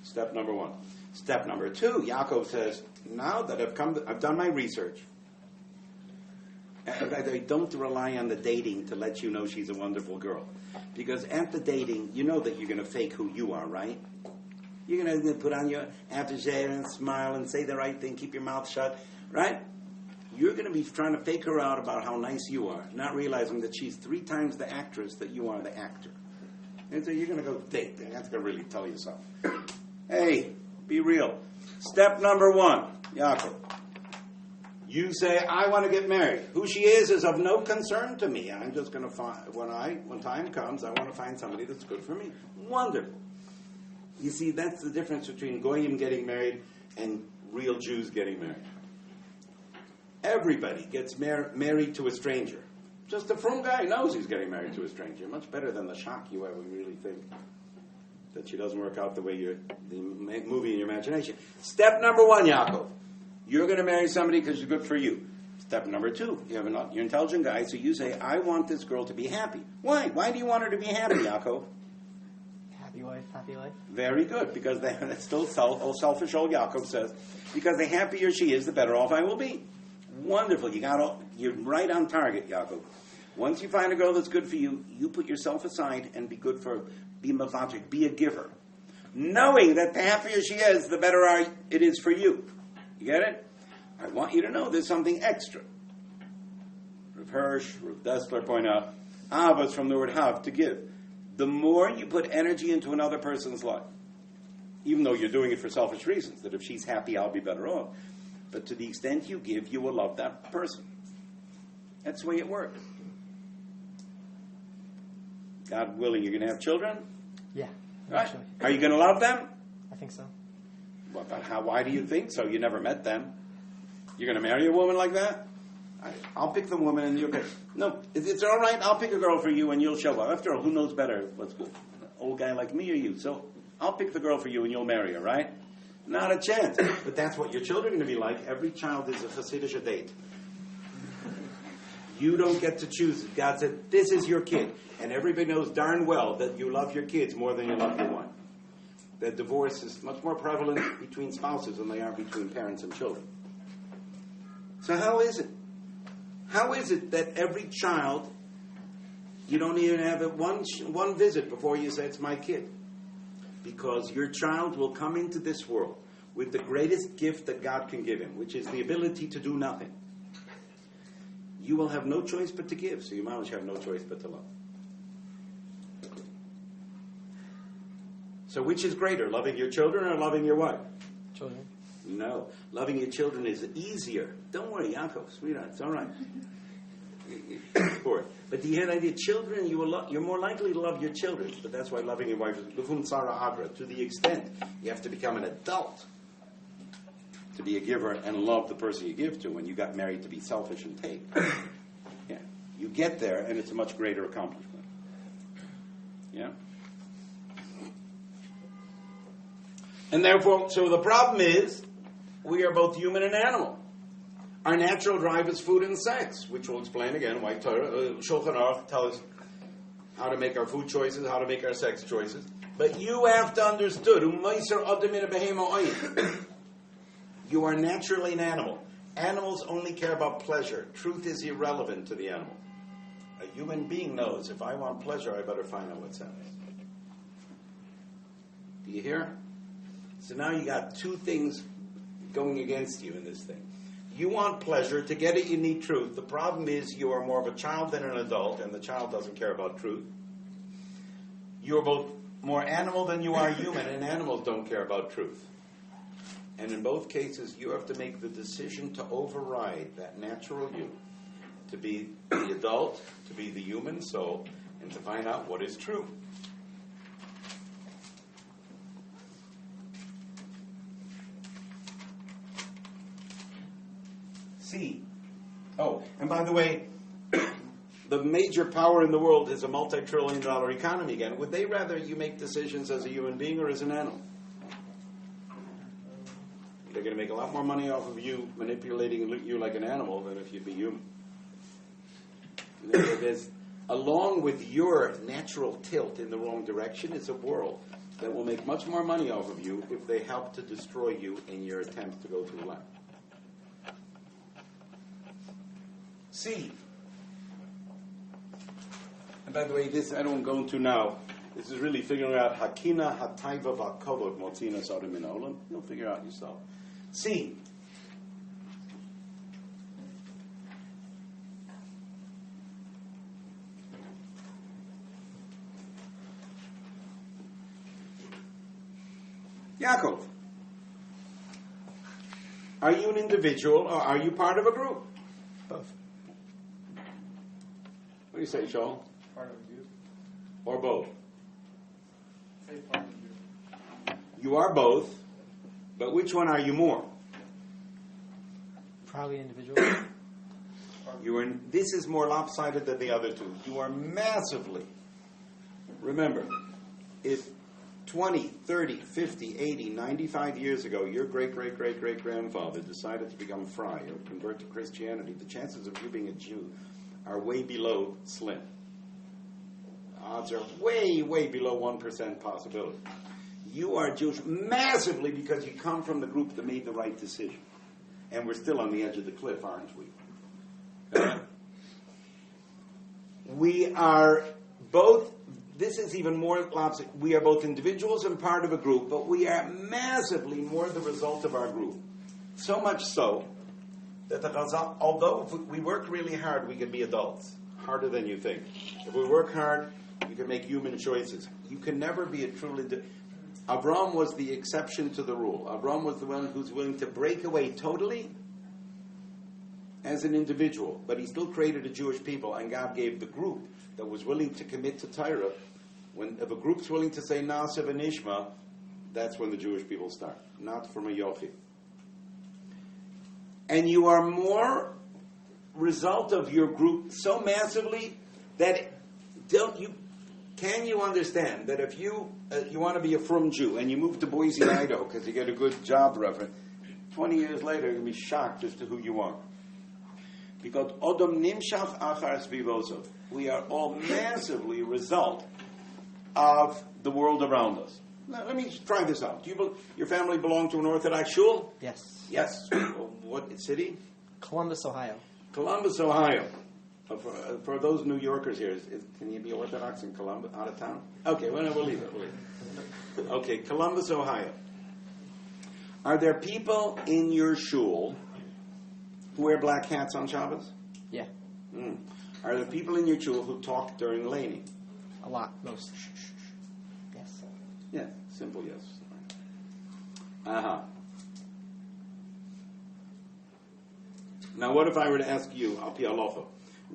Step number one. Step number two. Yaakov says, now that I've done my research, I don't rely on the dating to let you know she's a wonderful girl. Because at the dating, you know that you're going to fake who you are, right? You're going to put on your aftershave and smile and say the right thing, keep your mouth shut, right? You're going to be trying to fake her out about how nice you are, not realizing that she's 3 times the actress that you are the actor. And so you're going to go date. That's going to really tell you something. Hey, be real. Step number one, Yaakov. You say, I want to get married. Who she is of no concern to me. I'm just going to find, when time comes, I want to find somebody that's good for me. Wonderful. You see, that's the difference between Goyim getting married and real Jews getting married. Everybody gets married to a stranger. Just a frum guy knows he's getting married to a stranger. Much better than the shock you ever really think that she doesn't work out the way the movie in your imagination. Step number 1, Yaakov. You're going to marry somebody because she's good for you. Step number 2, you're an intelligent guy, so you say, I want this girl to be happy. Why? Why do you want her to be happy, Yaakov? Happy wife, happy life. Very good, because that's still selfish old Yaakov says, because the happier she is, the better off I will be. Wonderful. You're right on target, Yaakov. Once you find a girl that's good for you, you put yourself aside and be mavatic, be a giver. Knowing that the happier she is, the better it is for you. You get it? I want you to know there's something extra. Rav Hirsch, Rav Dessler point out, Avos from the word hav, to give. The more you put energy into another person's life, even though you're doing it for selfish reasons, that if she's happy, I'll be better off. But to the extent you give, you will love that person. That's the way it works. God willing, you're going to have children? Yeah, Right? actually. Are you going to love them? I think so. Well, but why do you think so? You never met them. You're going to marry a woman like that? I'll pick the woman and you'll pick. No, it's all right. I'll pick a girl for you and you'll show up. After all, who knows better what's good? An old guy like me or you? So I'll pick the girl for you and you'll marry her, right? Not a chance. But that's what your children are going to be like. Every child is a Hasidic date. You don't get to choose it. God said, this is your kid. And everybody knows darn well that you love your kids more than you love your wife. That divorce is much more prevalent between spouses than they are between parents and children. So how is it? How is it that every child, you don't even have one visit before you say, it's my kid? Because your child will come into this world with the greatest gift that God can give him, which is the ability to do nothing. You will have no choice but to give, so you might as well have no choice but to love. So which is greater, loving your children or loving your wife? Children. No. Loving your children is easier. Don't worry, Yaakov, sweetheart, it's all right. But do you hear the idea? Children, you're more likely to love your children, but that's why loving your wife is lufum tzara agra. To the extent you have to become an adult to be a giver and love the person you give to. When you got married to be selfish and take, yeah, you get there, and it's a much greater accomplishment. Yeah. And therefore, so the problem is, we are both human and animal. Our natural drive is food and sex, which we'll explain again why Torah, Shulchan Aruch tells us how to make our food choices, how to make our sex choices. But you have to understand, you are naturally an animal. Animals only care about pleasure. Truth is irrelevant to the animal. A human being knows, if I want pleasure, I better find out what's happening. Do you hear? So now you got two things going against you in this thing. You want pleasure. To get it, you need truth. The problem is you are more of a child than an adult, and the child doesn't care about truth. You are both more animal than you are human, and animals don't care about truth. And in both cases, you have to make the decision to override that natural you, to be the adult, to be the human soul, and to find out what is true. See. Oh, and by the way, the major power in the world is a multi-trillion-dollar economy again. Would they rather you make decisions as a human being or as an animal? They're going to make a lot more money off of you manipulating you like an animal than if you'd be human. There's, along with your natural tilt in the wrong direction, is a world that will make much more money off of you if they help to destroy you in your attempt to go through life. See. And by the way, this I don't go into now. This is really figuring out Hakina Hataiva Vakovod Motzina Sodom in Olam. You'll figure out yourself. See. Yaakov. Are you an individual or are you part of a group? Both. What do you say, Shaul? Part of you. Or both? Say part of you. You are both, but which one are you more? Probably individual. This is more lopsided than the other two. You are massively. Remember, if 20, 30, 50, 80, 95 years ago, your great-great-great-great-grandfather decided to become Fry or convert to Christianity, the chances of you being a Jew are way below slim. Odds are way, way below 1% possibility. You are Jewish massively because you come from the group that made the right decision. And we're still on the edge of the cliff, aren't we? We are both, this is even more lopsided, we are both individuals and part of a group, but we are massively more the result of our group. So much so that the Chazal, although if we work really hard, we can be adults. Harder than you think. If we work hard, you can make human choices. You can never be a truly... Avram was the exception to the rule. Avram was the one who's willing to break away totally as an individual, but he still created a Jewish people, and God gave the group that was willing to commit to Torah. If a group's willing to say Na'aseh v'nishma, that's when the Jewish people start, not from a yochid. And you are more result of your group so massively that can you understand that if you want to be a frum Jew and you move to Boise, Idaho because you get a good job reference, 20 years later you're going to be shocked as to who you are. Because Odom Nimshach Achar Svivosov, we are all massively a result of the world around us. Now, let me try this out. Your family belong to an Orthodox shul? Yes. Yes. What city? Columbus, Ohio. Columbus, Ohio. For those New Yorkers here, can you be Orthodox in Columbus, out of town? Okay, well, we'll leave it. Okay, Columbus, Ohio. Are there people in your shul who wear black hats on Shabbos? Yeah. Are there people in your shul who talk during laning? A lot. Most. Yes. Yeah, simple yes. Uh-huh. Now, what if I were to ask you, Al Pi Halacha,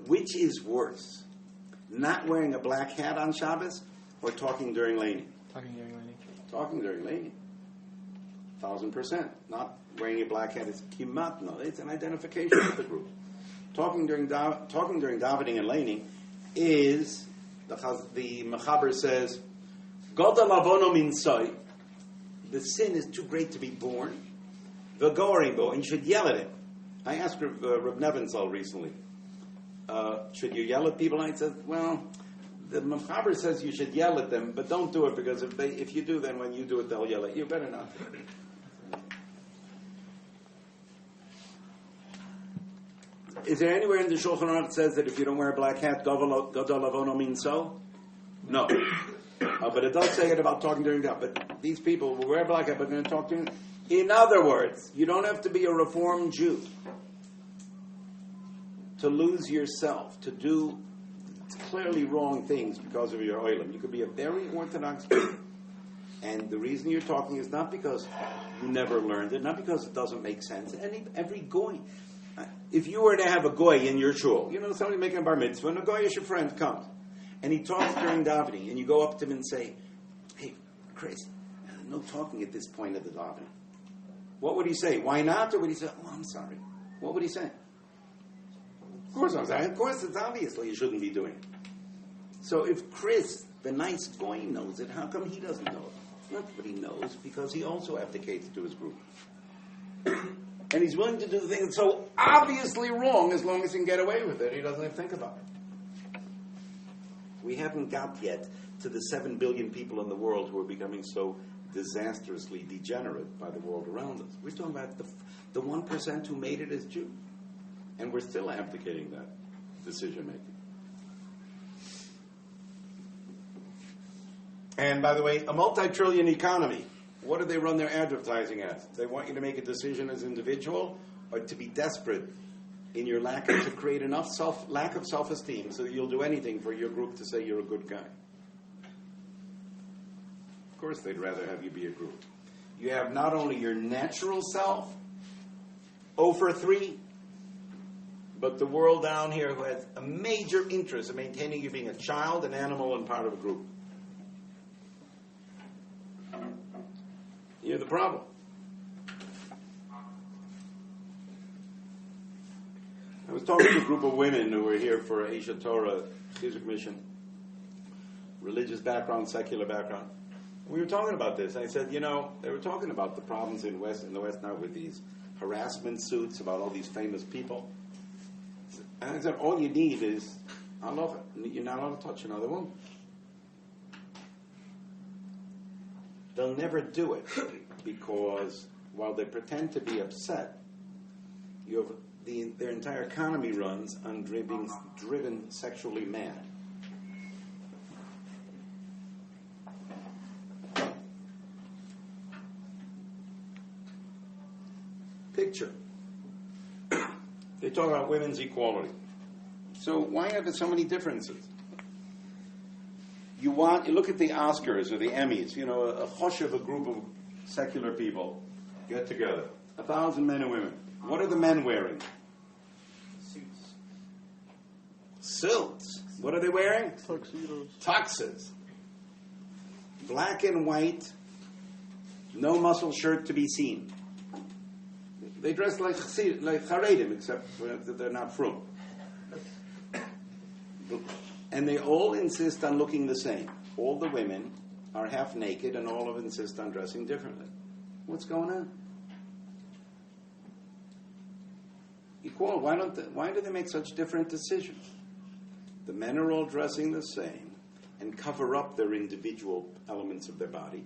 which is worse, not wearing a black hat on Shabbos or talking during laning? Talking during laning. Talking during laning. 1,000%. Not wearing a black hat is kimat, no, it's an identification with the group. Talking during davening and laning is, the Mechaber says, Godal avono minsai, the sin is too great to be born, v'gorimbo, and you should yell at him. I asked Reb Nevenzel recently, should you yell at people? And I said, well, the Mechaber says you should yell at them, but don't do it because if you do, then when you do it, they'll yell at you. Better not. Is there anywhere in the Shulchan Aruch that says that if you don't wear a black hat, Gadol Avono means so? No. But it does say it about talking during God. But these people will wear a black hat, but they're going to talk during. In other words, you don't have to be a Reformed Jew to lose yourself, to do clearly wrong things because of your oilam. You could be a very Orthodox Jew. And the reason you're talking is not because you never learned it, not because it doesn't make sense. Every goy, if you were to have a goy in your shul, somebody making a bar mitzvah, and a goyish friend comes, and he talks during davening, and you go up to him and say, hey, Chris, no talking at this point of the davening. What would he say? Why not? Or would he say, oh, I'm sorry. What would he say? Of course I'm sorry. Of course, it's obviously you shouldn't be doing it. So if Chris, the nice goy, knows it, how come he doesn't know it? Not what he knows, because he also abdicates to his group. And he's willing to do the thing that's so obviously wrong as long as he can get away with it. He doesn't have to think about it. We haven't got yet to the 7 billion people in the world who are becoming so disastrously degenerate by the world around us. We're talking about the 1% who made it as Jews. And we're still abdicating that decision-making. And by the way, a multi-trillion economy, what do they run their advertising as? They want you to make a decision as an individual or to be desperate in your to create enough lack of self-esteem so that you'll do anything for your group to say you're a good guy. Of course they'd rather have you be a group. You have not only your natural self, 0 for 3, but the world down here who has a major interest in maintaining you being a child, an animal, and part of a group. You're the problem. I was talking to a group of women who were here for Aish Torah Chizuk mission, religious background, secular background. We were talking about this. I said, they were talking about the problems in the West now with these harassment suits about all these famous people. And I said, all you need is halacha. You're not allowed to touch another woman. They'll never do it because while they pretend to be upset, their entire economy runs on being driven sexually mad. Picture. They talk about women's equality. So why are there so many differences? You look at the Oscars or the Emmys, a hush of a group of secular people get together. 1,000 men and women. What are the men wearing? Suits. What are they wearing? Tuxedos. Tuxes. Black and white, no muscle shirt to be seen. They dress like Haredim, except that they're not frum. And they all insist on looking the same. All the women are half naked, and all of them insist on dressing differently. What's going on? Equal. Why do they make such different decisions? The men are all dressing the same and cover up their individual elements of their body,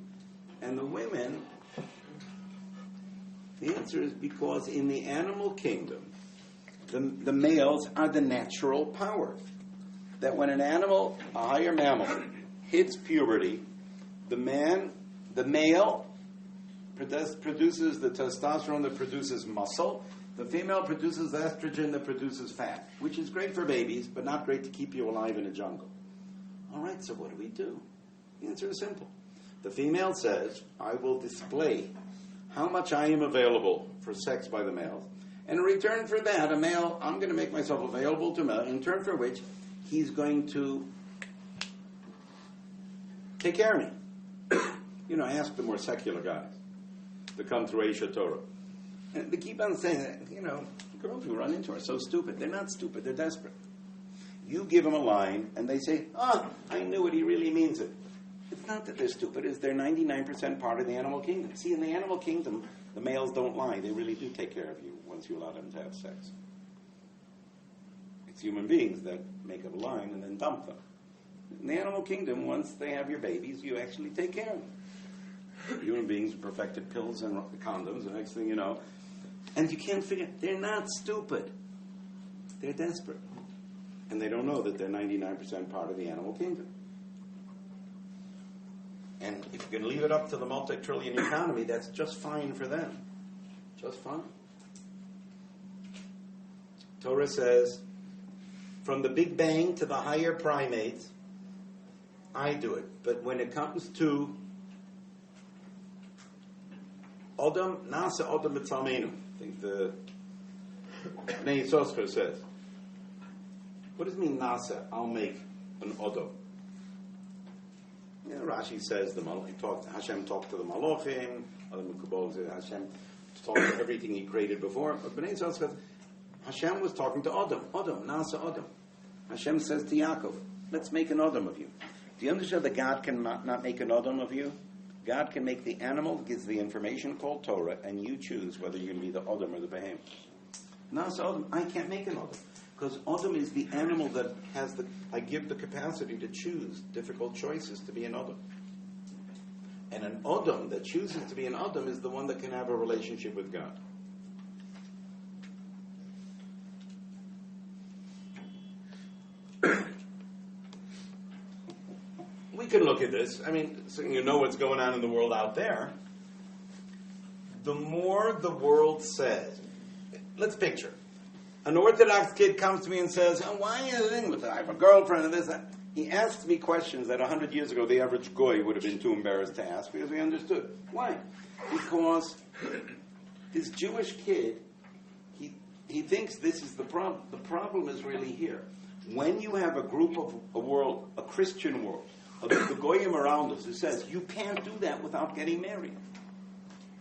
and the women. The answer is because in the animal kingdom, the males are the natural power. That when an animal, a higher mammal, hits puberty, the male produces the testosterone that produces muscle. The female produces estrogen that produces fat, which is great for babies, but not great to keep you alive in a jungle. All right, so what do? The answer is simple. The female says, I will display how much I am available for sex by the males. And in return for that, I'm going to make myself available to a male, in return for which he's going to take care of me. Ask the more secular guys to come through Aish Torah. And they keep on saying that, girls who run into are so stupid. They're not stupid, they're desperate. You give them a line, and they say, I knew it, he really means it. It's not that they're stupid, it's they're 99% part of the animal kingdom. See, in the animal kingdom, the males don't lie. They really do take care of you once you allow them to have sex. It's human beings that make up a line and then dump them. In the animal kingdom, once they have your babies, you actually take care of them. Human beings perfected pills and condoms, the next thing you know. And you can't figure, they're not stupid. They're desperate. And they don't know that they're 99% part of the animal kingdom. And if you can leave it up to the multi-trillion economy, that's just fine for them. Just fine. Torah says, from the Big Bang to the higher primates, I do it. But when it comes to Odom, Nasa Odom B'Tzalmeinu, I think the Bnei Yisroel says. What does it mean, Nasa? I'll make an Odom. Rashi says Hashem talked to the Malachim, other Mekubal says Hashem talked to everything he created before. But Bnei Yisrael says Hashem was talking to Adam, Nasa Adam. Hashem says to Yaakov, let's make an Adam of you. Do you understand that God can not make an Adam of you? God can make the animal, gives the information called Torah, and you choose whether you're going to be the Adam or the behemoth. Nasa Adam, I can't make an Adam. Because Adam is the animal that I give the capacity to choose difficult choices to be an Adam. And an Adam that chooses to be an Adam is the one that can have a relationship with God. We can look at this. So you know what's going on in the world out there. The more the world says, let's picture. An Orthodox kid comes to me and says, why are you living with that? I have a girlfriend and this, that. He asks me questions that 100 years ago the average goy would have been too embarrassed to ask because he understood. Why? Because this Jewish kid, he thinks this is the problem. The problem is really here. When you have a group of a Christian world, the goyim around us who says, you can't do that without getting married.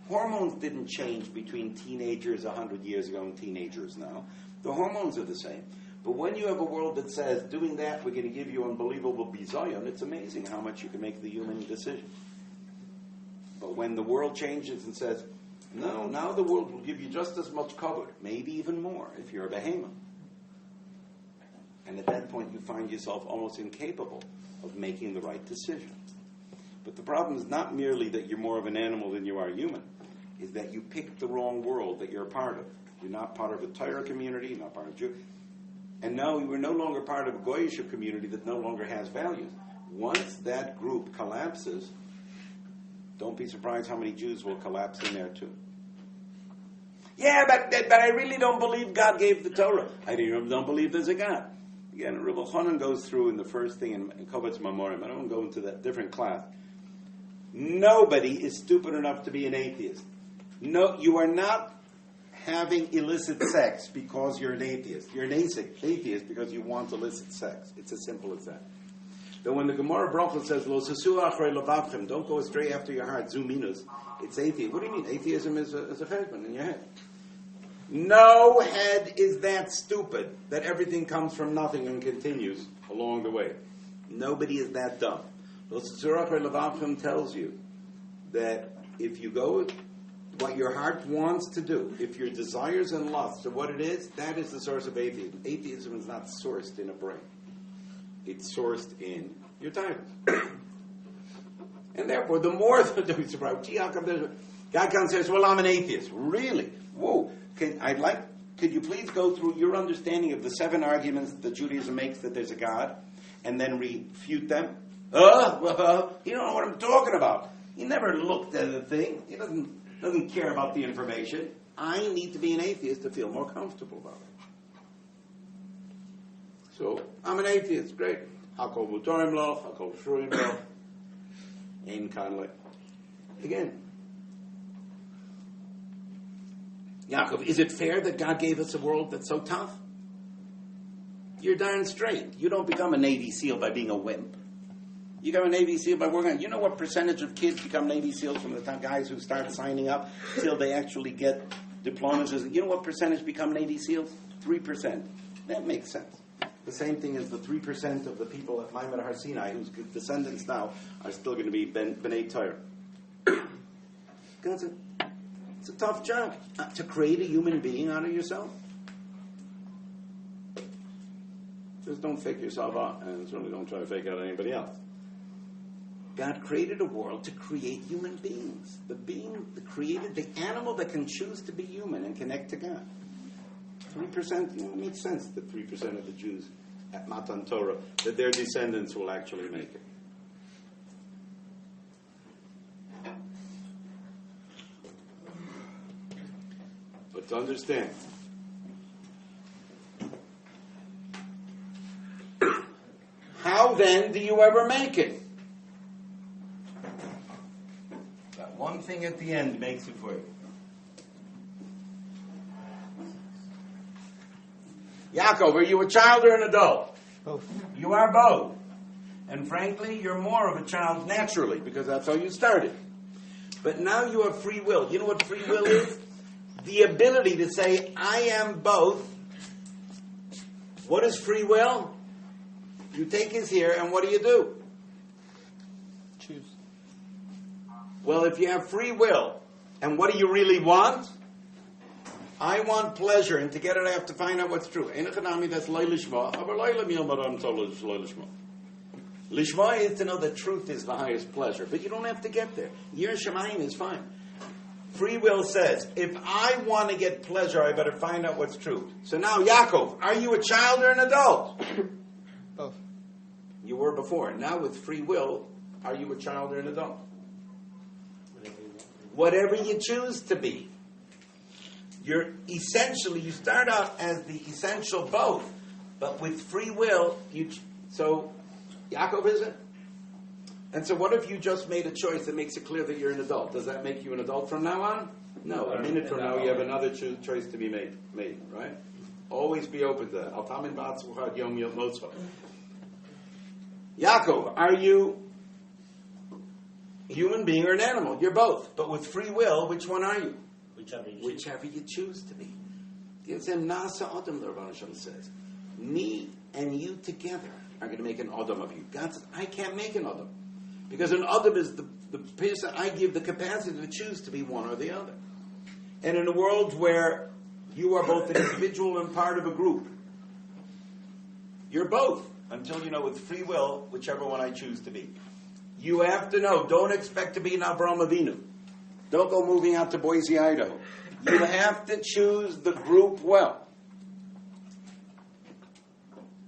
Hormones didn't change between teenagers 100 years ago and teenagers now. The hormones are the same. But when you have a world that says, doing that, we're going to give you unbelievable bizayon, it's amazing how much you can make the human decision. But when the world changes and says, no, now the world will give you just as much cover, maybe even more, if you're a behemoth. And at that point, you find yourself almost incapable of making the right decision. But the problem is not merely that you're more of an animal than you are human, is that you picked the wrong world that you're a part of. You're not part of a Torah community, you're not part of Jew. And now you are no longer part of a Goyish community that no longer has values. Once that group collapses, don't be surprised how many Jews will collapse in there too. Yeah, but I really don't believe God gave the Torah. I don't believe there's a God. Again, Rabbi Chanan goes through in the first thing in Kovetz Mamorim. I don't go into that different class. Nobody is stupid enough to be an atheist. No, you are not having illicit sex because you're an atheist. You're an atheist because you want illicit sex. It's as simple as that. Then when the Gemara Bracha says, Lo sesu achrei levavchem, don't go astray after your heart, zuminus, it's atheism. What do you mean? Atheism is a cheshbon in your head. No head is that stupid that everything comes from nothing and continues along the way. Nobody is that dumb. Lo sesu achrei levavchem tells you that if you go what your heart wants to do, if your desires and lusts are what it is, that is the source of atheism. Atheism is not sourced in a brain. It's sourced in your titles. And therefore, the more don't be surprised. God comes and says, well, I'm an atheist. Really? Whoa. Could you please go through your understanding of the 7 arguments that Judaism makes that there's a God, and then refute them? You don't know what I'm talking about. He never looked at the thing. He doesn't care about the information. I need to be an atheist to feel more comfortable about it. So, I'm an atheist. Great. Hakol mutorim lo, hakol shurim lo. Ein kan le. Again. Yaakov, is it fair that God gave us a world that's so tough? You're darn straight. You don't become a Navy SEAL by being a wimp. You become a Navy SEAL by working on. You know what percentage of kids become Navy SEALs from the time guys who start signing up till they actually get diplomas? You know what percentage become Navy SEALs? 3%. That makes sense. The same thing as the 3% of the people at Maimon Har Sinai, whose descendants now are still going to be B'nai Torah. It's a tough job to create a human being out of yourself. Just don't fake yourself out, and certainly don't try to fake out anybody else. God created a world to create human beings. Created the animal that can choose to be human and connect to God. 3%, it makes sense that 3% of the Jews at Matan Torah, that their descendants will actually make it. But to understand, how then do you ever make it? That one thing at the end makes it for you. Yaakov, are you a child or an adult? Both. You are both. And frankly, you're more of a child naturally, because that's how you started. But now you have free will. You know what free will is? The ability to say, I am both. What is free will? You take his here, and what do? Choose. Well, if you have free will, and what do you really want? I want pleasure, and to get it I have to find out what's true. That's Lishma is to know that truth is the highest pleasure, but you don't have to get there. Yer Shemayim is fine. Free will says, if I want to get pleasure, I better find out what's true. So now, Yaakov, are you a child or an adult? Both. You were before. Now with free will, are you a child or an adult? Whatever you choose to be. You start out as the essential both, but with free will, so Yaakov is it? And so what if you just made a choice that makes it clear that you're an adult? Does that make you an adult from now on? No. A minute from now, you have another choice to be made, right? Always be open to that. Yaakov, are you a human being or an animal? You're both. But with free will, which one are you? Whichever you choose to be. It's a Nasa Adam, the Rebbeinu Shalom says. Me and you together are going to make an Adam of you. God says, I can't make an Adam. Because an Adam is the person I give the capacity to choose to be one or the other. And in a world where you are both an individual and part of a group, you're both, until you know with free will, whichever one I choose to be. You have to know, don't expect to be an Avraham Avinu. Don't go moving out to Boise, Idaho. You have to choose the group well.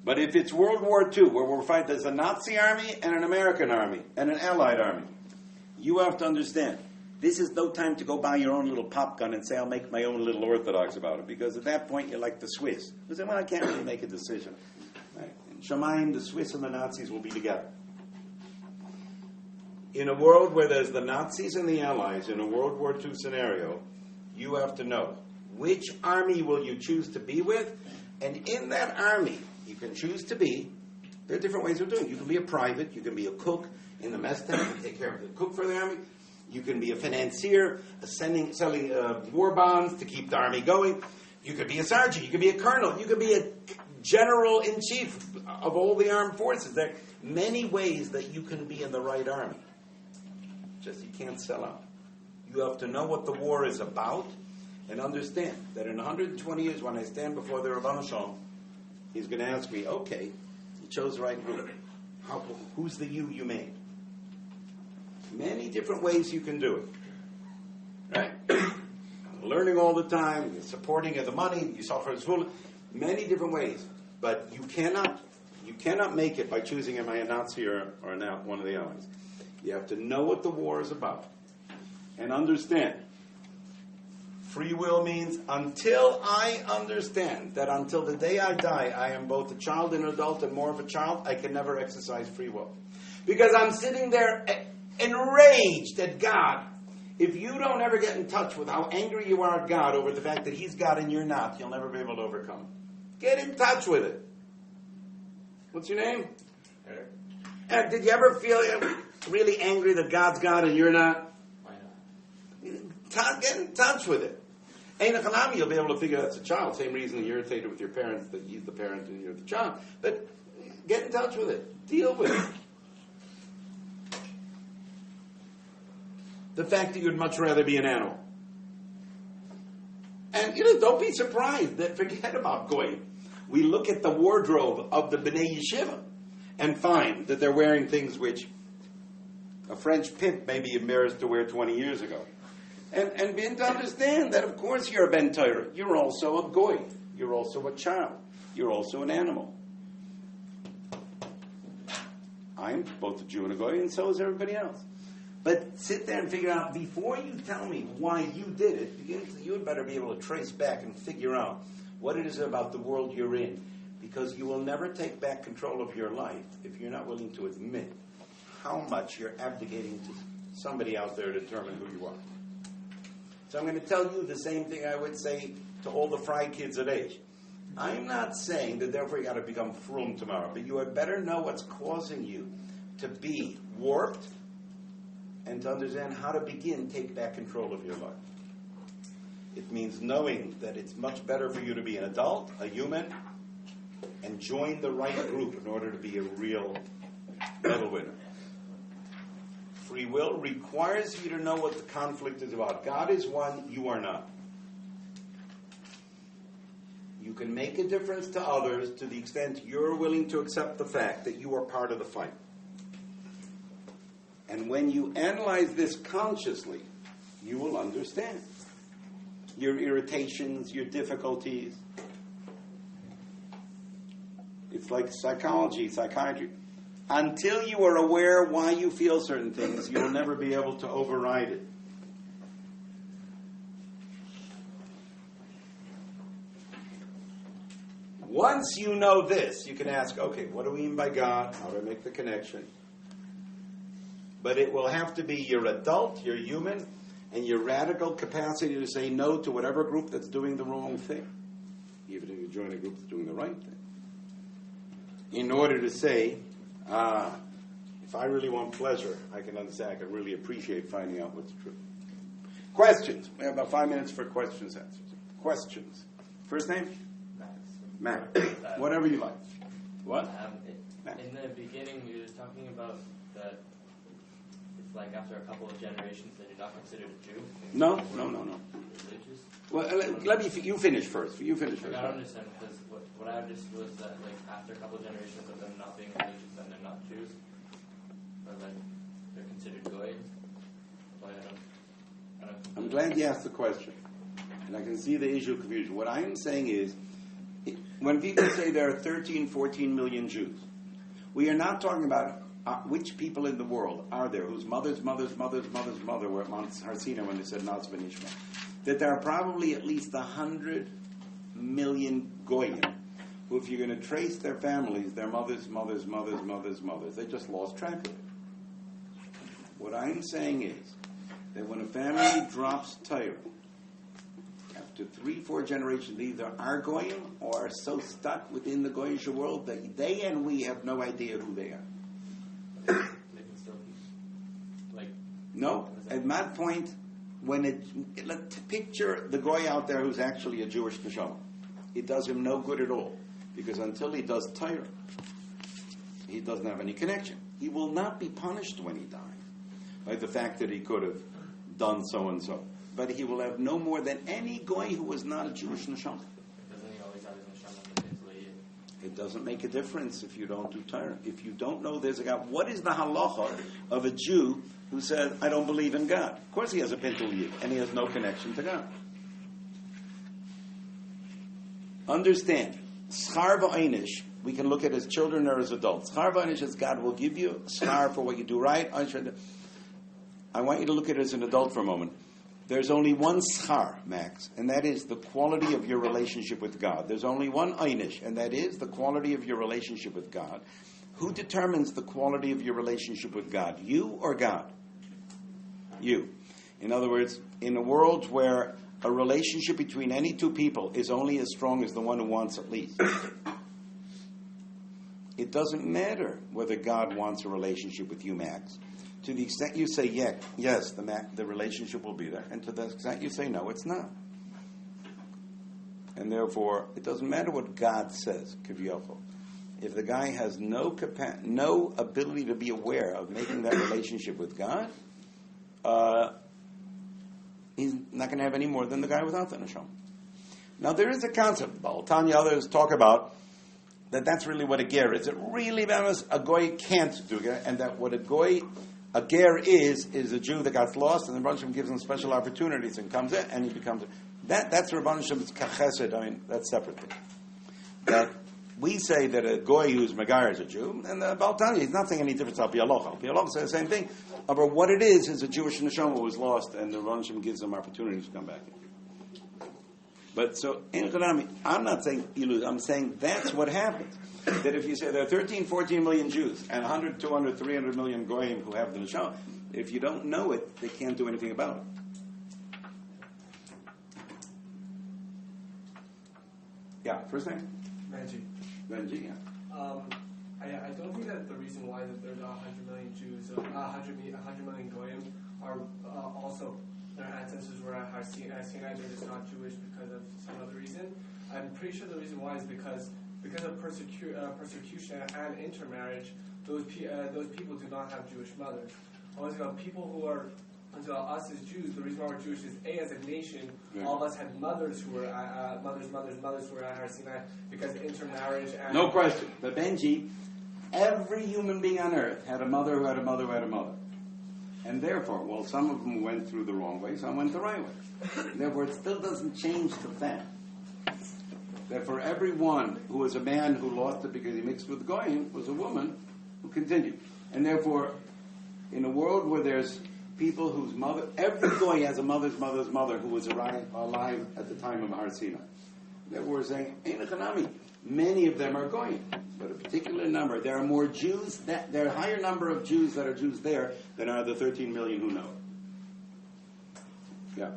But if it's World War II, where we're fighting, there's a Nazi army and an American army and an Allied army. You have to understand, this is no time to go buy your own little pop gun and say, I'll make my own little Orthodox about it. Because at that point, you're like the Swiss. You say, well, I can't really make a decision. Right? In Shemaim, the Swiss and the Nazis will be together. In a world where there's the Nazis and the Allies, in a World War II scenario, you have to know, which army will you choose to be with? And in that army, you can choose to be, there are different ways of doing it. You can be a private, you can be a cook in the mess tent, you take care of the cook for the army. You can be a financier, selling war bonds to keep the army going. You could be a sergeant, you could be a colonel, you could be a general-in-chief of all the armed forces. There are many ways that you can be in the right army. Just you can't sell out. You have to know what the war is about and understand that in 120 years when I stand before the Rebbeinu Shalom, he's going to ask me, okay, you chose the right group. Who's the you made? Many different ways you can do it. Right? Learning all the time, supporting the money, you suffer as full. Many different ways. But you cannot make it by choosing am I a Nazi or not one of the Allies. You have to know what the war is about. And understand. Free will means until I understand that until the day I die, I am both a child and an adult and more of a child, I can never exercise free will. Because I'm sitting there enraged at God. If you don't ever get in touch with how angry you are at God over the fact that He's God and you're not, you'll never be able to overcome it. Get in touch with it. What's your name? Eric. Did you ever feel really angry that God's God and you're not? Why not? Get in touch with it. Ein Hanami, you'll be able to figure that's a child. Same reason you're irritated with your parents, that he's the parent and you're the child. But get in touch with it. Deal with it. The fact that you'd much rather be an animal. And, don't be surprised that, forget about Goyim. We look at the wardrobe of the B'nai Yeshiva and find that they're wearing things which a French pimp may be embarrassed to wear 20 years ago. And begin to understand that, of course, you're a Ben Torah. You're also a Goy. You're also a child. You're also an animal. I'm both a Jew and a Goy, and so is everybody else. But sit there and figure out, before you tell me why you did it, you had better be able to trace back and figure out what it is about the world you're in. Because you will never take back control of your life if you're not willing to admit how much you're abdicating to somebody out there to determine who you are. So I'm going to tell you the same thing I would say to all the fry kids at Aish. I'm not saying that therefore you got to become frum tomorrow, but you had better know what's causing you to be warped and to understand how to take back control of your life. It means knowing that it's much better for you to be an adult, a human, and join the right group in order to be a real medal winner. Free will requires you to know what the conflict is about. God is one, you are not. You can make a difference to others to the extent you're willing to accept the fact that you are part of the fight. And when you analyze this consciously, you will understand your irritations, your difficulties. It's like psychiatry. Until you are aware why you feel certain things, you will never be able to override it. Once you know this, you can ask, okay, what do we mean by God? How do I make the connection? But it will have to be your adult, your human, and your radical capacity to say no to whatever group that's doing the wrong thing, even if you join a group that's doing the right thing. In order to say, if I really want pleasure, I can understand, I can really appreciate finding out what's true. Questions? We have about 5 minutes for questions, answers. Questions? First name? Max. Mac. Whatever you like. What? Max. In the beginning, you were talking about that it's like after a couple of generations that you're not considered a Jew. No. Religious. Well, let me. You finish first. You finish first. I don't understand because what I understood was that like after a couple of generations of them not being religious, then they're not Jews, or like they're considered goy. But I don't. I'm glad you asked the question, and I can see the issue of confusion. What I am saying is, when people say there are 13, 14 million Jews, we are not talking about which people in the world are there whose mother were at Mount Har Sinai when they said Naz ben Ishmael. That there are probably at least 100 million goyim who, if you're going to trace their families, their mothers, they just lost track of it. What I'm saying is that when a family drops Torah, after 3-4 generations, they either are goyim or are so stuck within the goyish world that they and we have no idea who they are. They can still be like. No, at that point, when let's picture the goy out there who's actually a Jewish neshama. It does him no good at all, because until he does Torah, he doesn't have any connection. He will not be punished when he dies by the fact that he could have done so and so, but he will have no more than any goy who was not a Jewish neshama. Doesn't he always have his neshama until he? It doesn't make a difference if you don't do Torah. If you don't know there's a God, what is the halacha of a Jew who said, I don't believe in God? Of course he has a pintul yid, and he has no connection to God. Understand, schar v'einish, we can look at as children or as adults. Schar v'einish is God will give you schar for what you do right. I want you to look at it as an adult for a moment. There's only one schar, Max, and that is the quality of your relationship with God. There's only one einish, and that is the quality of your relationship with God. Who determines the quality of your relationship with God? You or God? You. In other words, in a world where a relationship between any two people is only as strong as the one who wants it least, it doesn't matter whether God wants a relationship with you, Max. To the extent you say yes, the relationship will be there. And to the extent you say no, it's not. And therefore, it doesn't matter what God says, kiviyachol. If the guy has no ability to be aware of making that relationship with God, he's not going to have any more than the guy without the neshama. Now, there is a concept, Baal Tanya, others talk about, that's really what a ger is. It really matters. A goy can't do it, and that what a ger is a Jew that got lost, and the Rebbe Shem gives him special opportunities and comes in, and he becomes that's Rebbe Shem's kachesed. I mean, that's separate thing. That we say that a goy who's megar is a Jew, and the Baal Tanya, he's not saying any difference. Al pi halacha says the same thing. But what it is a Jewish neshama who was lost, and the Rebbe Shem gives them opportunities to come back. But so, I'm not saying iluz, I'm saying that's what happens. That if you say there are 13, 14 million Jews, and 100, 200, 300 million goyim who have the neshama, if you don't know it, they can't do anything about it. Yeah, first name? Benji, yeah. I don't think that the reason why that there's 100 million Jews, 100 million goyim, are also their ancestors were at Har Sinai. They're just not Jewish because of some other reason. I'm pretty sure the reason why is because of persecution and intermarriage. Those people do not have Jewish mothers. People who are us as Jews, the reason why we're Jewish is as a nation, all of us had mothers who were mothers who were at Har Sinai because of intermarriage. And no question. But Benji, every human being on earth had a mother who had a mother who had a mother. And therefore, some of them went through the wrong way, some went the right way. Therefore, it still doesn't change the fact that for everyone who was a man who lost it because he mixed with goyim was a woman who continued. And therefore, in a world where there's people whose mother, every goy has a mother's mother who was alive at the time of Har Sinai. Therefore, we're saying, many of them are goyim, but a particular number. There are more Jews. There are a higher number of Jews that are Jews there than are the 13 million who know it. Yeah.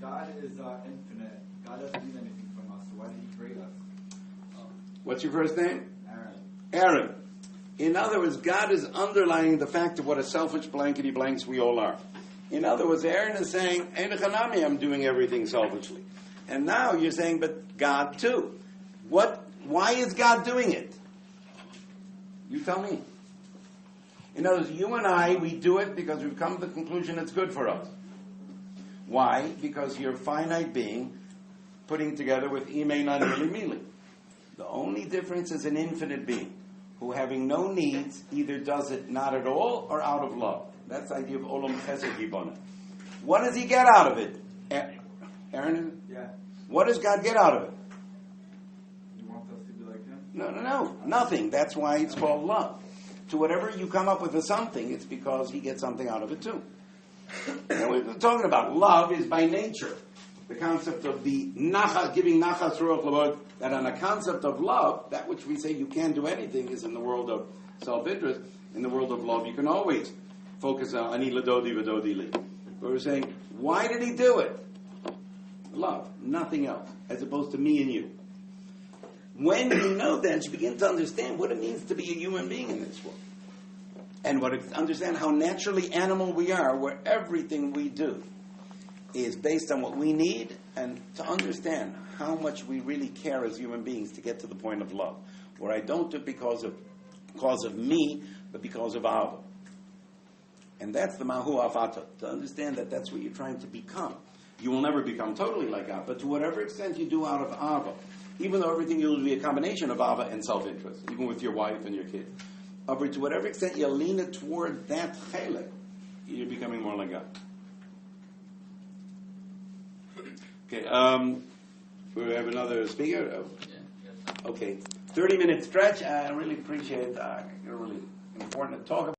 God is infinite. God doesn't need anything from us. So why did He create us? What's your first name? Aaron. In other words, God is underlining the fact of what a selfish blankety blanks we all are. In other words, Aaron is saying, I'm doing everything selfishly. And now you're saying, but God too. Why is God doing it? You tell me. In other words, you and I, we do it because we've come to the conclusion it's good for us. Why? Because you're a finite being putting together with imei nanili mili. The only difference is an infinite being who, having no needs, either does it not at all or out of love. That's the idea of olam chesed yibonah. What does he get out of it? Aaron? Yeah. What does God get out of it? He wants us to be like him? No. Nothing. That's why it's called love. To whatever you come up with as something, it's because he gets something out of it too. And we're talking about love is by nature. The concept of the nachas, giving nachas ruach lavod, that on a concept of love, that which we say you can't do anything is in the world of self-interest. In the world of love, you can always focus on ani ladodi v'dodi li. But we're saying, why did he do it? Love, nothing else, as opposed to me and you. When you know that, you begin to understand what it means to be a human being in this world. And understand how naturally animal we are, where everything we do is based on what we need, and to understand how much we really care as human beings to get to the point of love, where I don't do it because of me, but because of Ava. And that's the Mahu Afata, to understand that that's what you're trying to become. You will never become totally like Ava, but to whatever extent you do out of Ava, even though everything will be a combination of Ava and self-interest, even with your wife and your kids, to whatever extent you lean it toward that chelek, you're becoming more like God. Okay, we have another speaker? Oh. Yeah. Okay, 30-minute stretch. I really appreciate it. Really important to talk about.